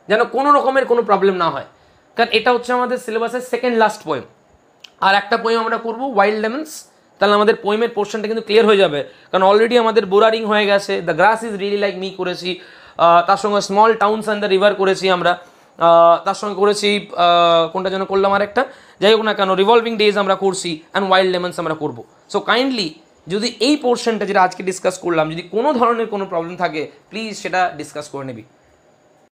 যেন কোনো রকমের কোনো প্রবলেম না হয়, কারণ এটা হচ্ছে আমাদের সিলেবাসের সেকেন্ড লাস্ট পোয়েম। আর একটা পোয়েম আমরা করবো ওয়াইল্ড লেমন্স, তাহলে আমাদের পোয়েমের পোর্শনটা কিন্তু ক্লিয়ার হয়ে যাবে, কারণ অলরেডি আমাদের বোরারিং হয়ে গেছে, the grass is really like me করেছি, তার সঙ্গে small towns and the river করেছি আমরা, তার সঙ্গে করেছি কোনটা যেন করলাম আর একটা, যাই হোক না কেন রিভলভিং ডেজ আমরা করছি অ্যান্ড ওয়াইল্ড লেমন্স আমরা করবো। সো কাইন্ডলি যদি এই পোর্শনটা যেটা আজকে ডিসকাস করলাম, যদি কোনো ধরনের কোনো প্রবলেম থাকে প্লিজ সেটা ডিসকাস করে নিবি।